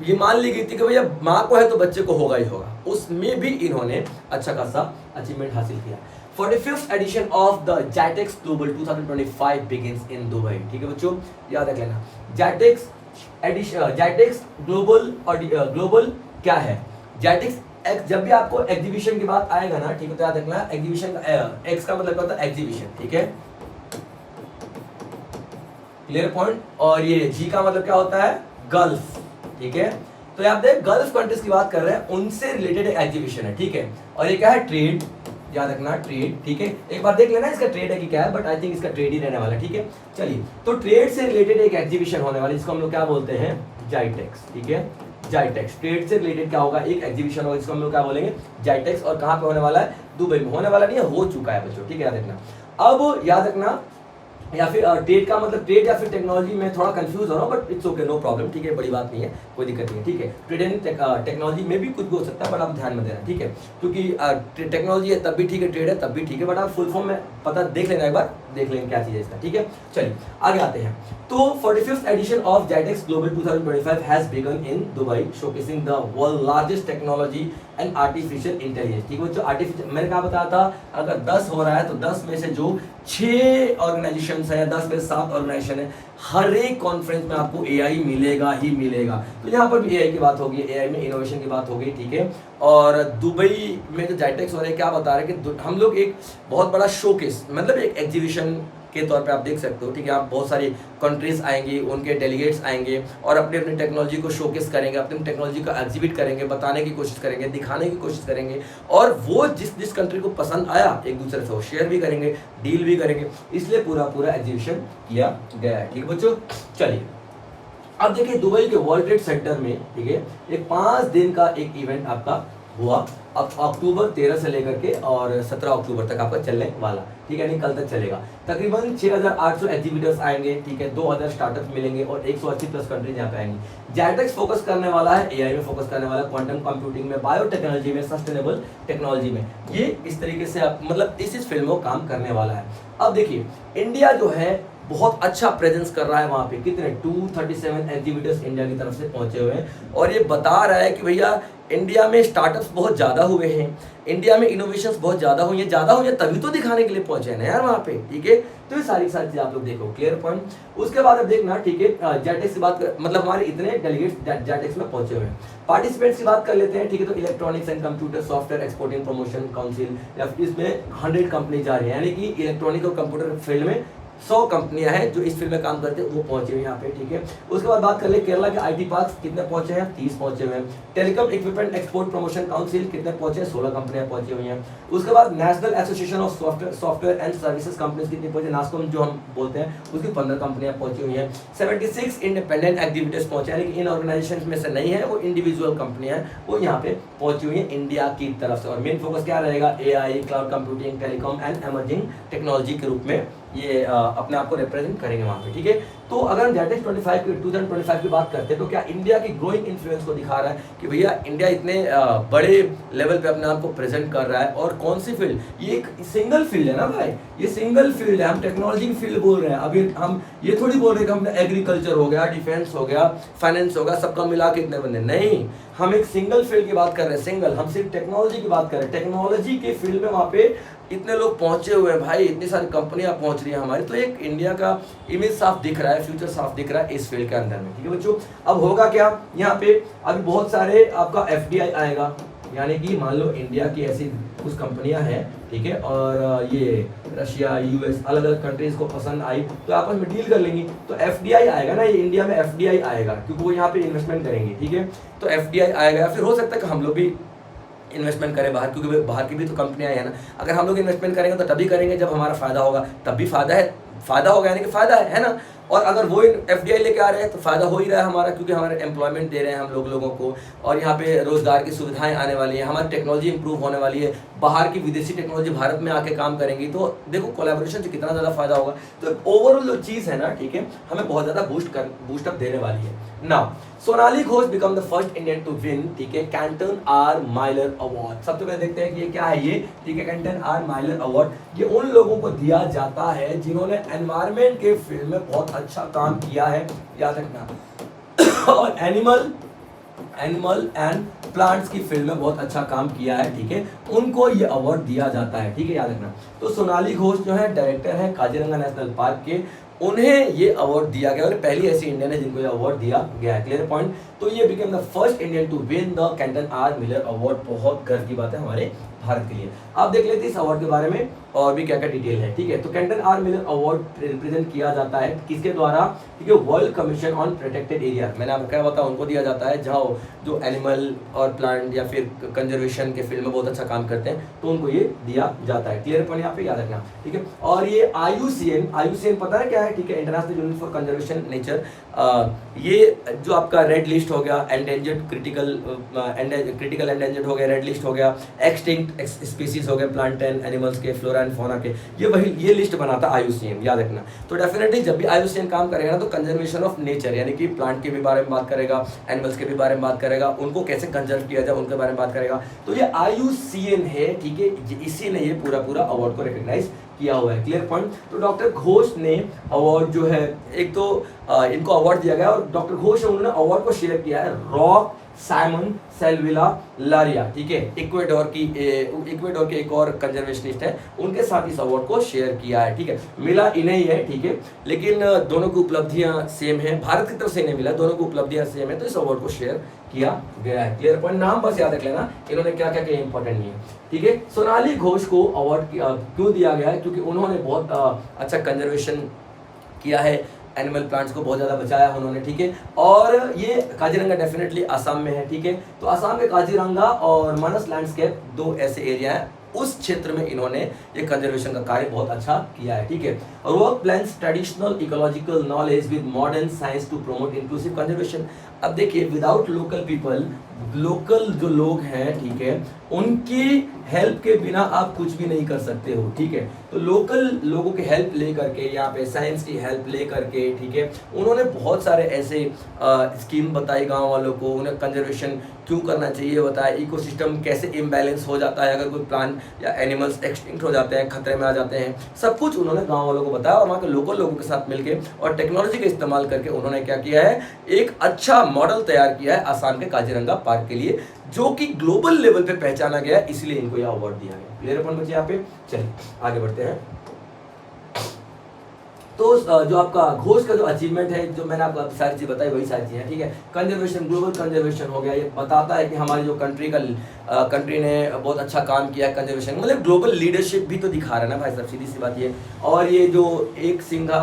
ये मान ली गई थी कि भैया माँ को है तो बच्चे को होगा ही होगा, उसमें भी इन्होंने अच्छा खासा अचीवमेंट हासिल किया। 45th edition of the GITEX global 2025 begins in Dubai, ठीक है बच्चों, याद रख लेना। जाइटेक्स ग्लोबल क्या है, जाइटेक्स जब भी आपको एग्जीबिशन की बात आएगा ना, ठीक है, तो याद रखना एग्जीबिशन का एक्स का मतलब होता है एग्जीबिशन, ठीक है, क्लियर पॉइंट। और ये जी का मतलब क्या होता है, गल्फ, ठीक है। तो यहाँ पे गल्फ कंट्रीज की बात कर रहे हैं, उनसे रिलेटेड एग्जीबिशन है, ठीक है। और ये क्या है, ट्रेड, याद रखना ट्रेड, ठीक है। एक बार देख लेना इसका ट्रेड है कि क्या है, बट आई थिंक इसका ट्रेड ही रहने वाला है, ठीक है। चलिए, तो ट्रेड से रिलेटेड एक एग्जीबिशन होने वाली, जिसको हम लोग क्या बोलते हैं, जाइटेक्स, ठीक है, जाइटेक्स। ट्रेड से रिलेटेड क्या होगा, एक एग्जीबिशन होगा जिसको हम लोग क्या बोलेंगे, जाइटेक्स। और कहाँ पे होने वाला है, दुबई में होने वाला नहीं है, हो चुका है बच्चों, ठीक है, याद रखना। अब याद रखना, या फिर ट्रेड का मतलब ट्रेड या फिर टेक्नोलॉजी में थोड़ा कंफ्यूज हो रहा हूँ, but it's okay, no problem, ठीक है, बड़ी बात नहीं है, कोई दिक्कत नहीं है, ठीक है। ट्रेड एंड टेक्नोलॉजी में भी कुछ भी हो सकता है, बट आप ध्यान में देना, ठीक है, क्योंकि टेक्नोलॉजी है तब भी ठीक है, ट्रेड है तब भी ठीक है, बट आप फुल फॉर्म में पता देख लेना, एक बार देख लेंगे क्या चीज़ है इसका, ठीक है। चलिए आगे आते हैं। तो 45th edition of GITEX global 2025 has begun in Dubai, showcasing the world largest technology and artificial intelligence, ठीक है। जो आर्टिफिशियल, मैंने कहा बताया था, अगर 10 हो रहा है तो 10 में से जो 6 ऑर्गेनाइजेशन है, 10 में 7 ऑर्गेनाइजेशन है, हर एक कॉन्फ्रेंस में आपको AI मिलेगा ही मिलेगा। तो यहाँ पर भी AI की बात होगी, AI में इनोवेशन की बात होगी, ठीक है। और दुबई में जो जाइटेक्स हो रहा है, क्या बता रहे हैं कि हम लोग एक बहुत बड़ा शोकेस, मतलब एक एग्जीबिशन के तौर पे आप देख सकते हो, ठीक है। आप बहुत सारी कंट्रीज आएंगी, उनके डेलीगेट्स आएंगे और अपनी अपनी टेक्नोलॉजी को शोकेस करेंगे, अपनी टेक्नोलॉजी को एग्जिबिट करेंगे, बताने की कोशिश करेंगे, दिखाने की कोशिश करेंगे, और वो जिस कंट्री को पसंद आया एक दूसरे से वो शेयर भी करेंगे, डील भी करेंगे, इसलिए पूरा एग्जीबिशन किया गया है, ठीक है बच्चों। चलिए अब देखिए दुबई के वर्ल्ड ट्रेड सेंटर में, ठीक है, एक 5 दिन का एक इवेंट आपका हुआ। अब अक्टूबर 13 से लेकर के और 17 अक्टूबर तक आपका चलने वाला, ठीक है, नहीं कल तक चलेगा। तकरीबन 6800 एग्जीबिटर्स आएंगे, ठीक है, 2000 स्टार्टअप मिलेंगे और 180 प्लस कंट्रीज यहाँ पे आएंगी। जैटेक्स फोकस करने वाला है एआई में, फोकस करने वाला है क्वांटम कंप्यूटिंग में, बायोटेक्नोलॉजी में, सस्टेनेबल टेक्नोलॉजी में। ये इस तरीके से आप मतलब इस फील्ड में काम करने वाला है। अब देखिए इंडिया जो है बहुत अच्छा प्रेजेंस कर रहा है वहाँ पे, कितने 237 एग्जीबिटर्स इंडिया की तरफ से पहुंचे हुए हैं और ये बता रहा है कि भैया इंडिया में स्टार्टअप्स बहुत ज़्यादा हुए हैं, इंडिया में इनोवेशंस बहुत ज़्यादा हुई हैं, ज़्यादा हुई हैं तभी तो दिखाने के लिए पहुंचे हैं ना यार वहाँ पे, ठीक है। तो ये सारी चीज़ आप लोग देखो, क्लियर पॉइंट। उसके बाद अब देखना, ठीक है, जैटेक्स की बात मतलब हमारे इतने डेलीगेट्स जैटेक्स में पहुंचे हुए हैं। पार्टिसिपेंट्स की बात कर लेते हैं, ठीक है, तो electronics and computer software exporting promotion council, या इसमें 100 कंपनी जा रही है, यानी कि इलेक्ट्रॉनिक और कंप्यूटर फील्ड में 100 कंपनियां हैं जो इस फील्ड में काम करते हैं, वो पहुंचे हुए यहाँ पे, ठीक है। उसके बाद बात कर ले केरला के आईटी पार्क्स कितने पहुंचे हैं, 30 पहुंचे हुए हैं। Telecom equipment export promotion council कितने पहुंचे हैं, 16 कंपनियां पहुंची हुई हैं। उसके बाद national association of software and services companies कितनी पहुंचे, नास्कॉम जो हम बोलते हैं, उसकी 15 कंपनियां पहुंची हुई हैं। 76 इंडिपेंडेंट एक्टिविटीज पहुंचे, यानी कि इन ऑर्गेनाइजेशन में से नहीं है, वो इंडिविजुअल कंपनियां हैं, वो यहाँ पे पहुंची हुई है इंडिया की तरफ से। और मेन फोकस क्या रहेगा, AI, cloud computing, telecom and emerging technology के रूप में ये अपने आप को रिप्रेजेंट करेंगे वहाँ पे, ठीक है। तो अगर हम जैटेक्स 2025 की बात करते हैं तो क्या इंडिया की ग्रोइंग इन्फ्लुएंस को दिखा रहा है कि भैया इंडिया इतने बड़े लेवल पे अपने आप को प्रेजेंट कर रहा है। और कौन सी फील्ड, ये एक सिंगल फील्ड है ना भाई, ये सिंगल फील्ड है, हम टेक्नोलॉजी की फील्ड बोल रहे हैं। अभी हम ये थोड़ी बोल रहे हैं कि हमने एग्रीकल्चर हो गया, डिफेंस हो गया, फाइनेंस हो गया, सबका मिला के इतने बंदे, नहीं, हम एक सिंगल फील्ड की बात कर रहे हैं, सिंगल, हम सिर्फ टेक्नोलॉजी की बात कर रहे हैं। टेक्नोलॉजी के फील्ड में वहाँ पे इतने लोग पहुंचे हुए हैं भाई, इतनी सारी कंपनियां पहुंच रही हैं हमारी, तो एक इंडिया का इमेज साफ दिख रहा है, फ्यूचर साफ दिख रहा है इस फील्ड के अंदर में, ठीक है बच्चों। अब होगा क्या, यहाँ पे अभी बहुत सारे आपका एफडीआई आएगा, यानी कि मान लो इंडिया की ऐसी कुछ कंपनियां हैं, ठीक है, और ये रशिया, यूएस, अलग अलग कंट्रीज को पसंद आई तो आपस में डील कर लेंगी, तो एफडीआई आएगा ना, ये इंडिया में एफडीआई आएगा क्योंकि वो यहाँ पे इन्वेस्टमेंट करेंगे, ठीक है। तो एफडीआई आएगा, फिर हो सकता है कि हम लोग भी इन्वेस्टमेंट करें बाहर, क्योंकि बाहर की भी तो कंपनियां हैं ना। अगर हम लोग इन्वेस्टमेंट करेंगे तो तभी करेंगे जब हमारा फायदा होगा, तब भी फायदा है, फायदा होगा यानी कि फायदा है ना। और अगर वो एफडीआई लेके आ रहे हैं तो फायदा हो ही रहा है हमारा, क्योंकि हमारे एम्प्लॉयमेंट दे रहे हैं हम लोगों को, और यहाँ पे रोजगार की सुविधाएं आने वाली है, हमारी टेक्नोलॉजी इंप्रूव होने वाली है, बाहर की विदेशी टेक्नोलॉजी भारत में आके काम करेंगी, तो देखो कोलैबोरेशन से कितना ज़्यादा फायदा होगा। तो ओवरऑल जो चीज़ है ना, ठीक है, हमें बहुत ज़्यादा बूस्टअप देने वाली है ना। Sonali Ghosh become the first Indian to win, ठीक है, कैंटन आर माइलर अवार्ड। सबसे पहले देखते हैं कि ये क्या है, ये, ठीक है, कैंटन आर माइलर अवार्ड ये उन लोगों को दिया जाता है जिन्होंने एनवायरमेंट के फील्ड में बहुत अच्छा काम किया है, याद रखना। और एनिमल एंड प्लांट्स की फील्ड में बहुत अच्छा काम किया है, ठीक है, उनको ये अवार्ड दिया जाता है, ठीक है, याद रखना। तो सोनाली घोष जो है डायरेक्टर है काजीरंगा नेशनल पार्क के, उन्हें ये अवार्ड दिया गया और पहली ऐसी इंडियन है जिनको ये अवार्ड दिया गया है, क्लियर पॉइंट। तो ये became the first Indian to win the Kenton R Miller award, बहुत गर्व की बात है हमारे भारत के लिए। आप देख लेते हैं इस अवार्ड के बारे में और भी क्या क्या डिटेल है, ठीक है। तो Kenton R Miller award represent किया जाता है किसके द्वारा, ठीक है, world commission on protected area, मैंने आपको क्या बताया, उनको दिया जाता है जहाँ जो एनिमल और प्लांट या फिर कंजर्वेशन के फील्ड में बहुत अच्छा काम करते हैं, तो उनको ये दिया जाता है, क्लियर पॉइंट यहाँ पे याद रखना, ठीक है। और ये IUCN पता है क्या है, ठीक है, international union for conservation nature, ये जो आपका रेड लिस्ट हो गया, एंडेंजर्ड क्रिटिकल एंडेंजर्ड हो गया, रेड लिस्ट हो गया, एक्सटिंक्ट स्पीसीज हो गए, प्लांट एंड एनिमल्स के, फ्लोरा एंड फौना के, ये लिस्ट बनाता IUCN, याद रखना। तो डेफिनेटली जब भी IUCN काम करेगा ना तो कंजर्वेशन ऑफ नेचर, यानी कि प्लांट के भी बारे में बात करेगा, एनिमल्स के भी बारे में बात करेगा, उनको कैसे कंजर्व किया जाए उनके बारे में बात करेगा। तो ये IUCN है, ठीक है, इसी ने ये पूरा अवार्ड को रिकॉग्नाइज किया हुआ है, क्लियर पॉइंट। तो डॉक्टर घोष ने अवार्ड जो है, एक तो इनको अवार्ड दिया गया और डॉक्टर घोष उन्होंने अवार्ड को शेयर किया है रॉक साइमन सेल्विला लारिया, ठीक है, इक्वेडोर के एक और कंजर्वेशनिस्ट है, उनके साथ इस अवार्ड को शेयर किया है, ठीक है। मिला इन्हें ही है, ठीक है, लेकिन दोनों की उपलब्धियां सेम है, भारत की तरफ से इन्हें मिला, दोनों की उपलब्धियां सेम है, तो इस अवार्ड को शेयर किया गया है, क्लियर पॉइंट। नाम बस याद रख लेना, इन्होंने क्या क्या किया इंपॉर्टेंट नहीं है, ठीक है। सोनाली घोष को अवार्ड क्यों दिया गया है, क्योंकि उन्होंने बहुत अच्छा कंजर्वेशन किया है, एनिमल प्लांट्स को बहुत ज़्यादा बचाया उन्होंने, ठीक है। और ये काजीरंगा डेफिनेटली असम में है, ठीक है। तो असम में काजीरंगा और मानस लैंडस्केप दो ऐसे एरिया हैं उस क्षेत्र में इन्होंने ये कंजर्वेशन का कार्य बहुत अच्छा किया है, ठीक है। और work plans traditional ecological knowledge with modern science to promote inclusive conservation. अब देखिए, विदाउट लोकल पीपल, लोकल जो लोग हैं, ठीक है, उनकी हेल्प के बिना आप कुछ भी नहीं कर सकते हो, ठीक है। तो लोकल लोगों की हेल्प ले करके, यहाँ पे साइंस की हेल्प ले करके, ठीक है, उन्होंने बहुत सारे ऐसे स्कीम बताई गांव वालों को, उन्हें कंजर्वेशन क्यों करना चाहिए बताया, इकोसिस्टम कैसे इम्बैलेंस हो जाता है अगर कोई प्लांट या एनिमल्स एक्सटिंक्ट हो जाते हैं, खतरे में आ जाते हैं, सब कुछ उन्होंने गांव वालों को बताया। और वहाँ के लोकल लोगों के साथ मिलकर और टेक्नोलॉजी का इस्तेमाल करके उन्होंने क्या किया है, एक अच्छा मॉडल तैयार किया है आसाम के काजीरंगा पार्क के लिए, जो कि ग्लोबल लेवल पे पहचाना गया है, इसलिए इनको यह अवार्ड दिया गया। क्लियर अपन बच्चे यहाँ पे? चलिए आगे बढ़ते हैं। तो जो आपका घोष का जो अचीवमेंट है, जो मैंने आपको सारी चीज बताई वही सारी चीजें, ठीक है। कंजर्वेशन, ग्लोबल कंजर्वेशन हो गया, ये बताता है कि हमारी जो कंट्री ने बहुत अच्छा काम किया है कंजर्वेशन, मतलब ग्लोबल लीडरशिप भी तो दिखा रहा है ना भाई साहब, सीधी सी बात ये। और ये जो एक सिंघा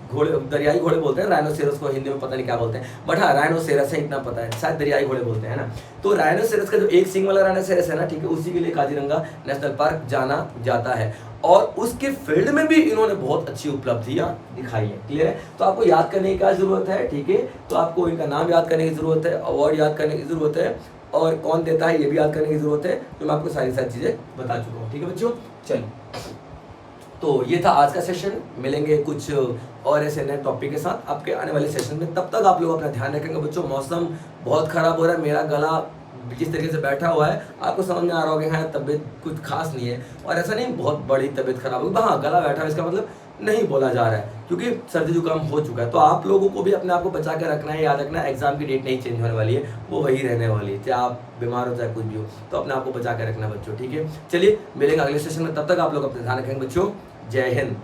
घोड़े, दरियाई घोड़े बोलते हैं, राइनोसेरस को हिंदी में पता नहीं क्या बोलते हैं, बट हाँ राइनोसेरस है, इतना पता है, शायद दरियाई घोड़े बोलते हैं ना। तो राइनोसेरस का जो एक सिंग वाला राइनोसेरस है ना, ठीक है, उसी के लिए काजीरंगा नेशनल पार्क जाना जाता है। और उसके फील्ड में भी इन्होंने बहुत अच्छी उपलब्धियां दिखाई है। क्लियर है? तो आपको याद करने की क्या जरूरत है, ठीक है, तो आपको इनका नाम याद करने की जरूरत है, अवार्ड याद करने की जरूरत है, और कौन देता है ये भी याद करने की जरूरत है, तो मैं आपको सारी चीजें बता चुका हूँ, ठीक है बच्चों। चलिए, तो ये था आज का सेशन, मिलेंगे कुछ और ऐसे नए टॉपिक के साथ आपके आने वाले सेशन में। तब तक आप लोग अपना ध्यान रखेंगे बच्चों। मौसम बहुत खराब हो रहा है, मेरा गला जिस तरीके से बैठा हुआ है आपको समझ में आ रहा होगा, हाँ तबीयत कुछ खास नहीं है, और ऐसा नहीं बहुत बड़ी तबीयत खराब होगी, हाँ गला बैठा है, इसका मतलब नहीं बोला जा रहा है, क्योंकि सर्दी जुकाम हो चुका है। तो आप लोगों को भी अपने आप को बचा के रखना है, याद रखना है एग्जाम की डेट नहीं चेंज होने वाली है, वो वही रहने वाली है, चाहे आप बीमार हो चाहे कुछ भी हो, तो अपने आप को बचा के रखना बच्चों, ठीक है। चलिए मिलेंगे अगले सेशन में, तब तक आप लोग अपना ध्यान रखेंगे बच्चों। जय हिंद।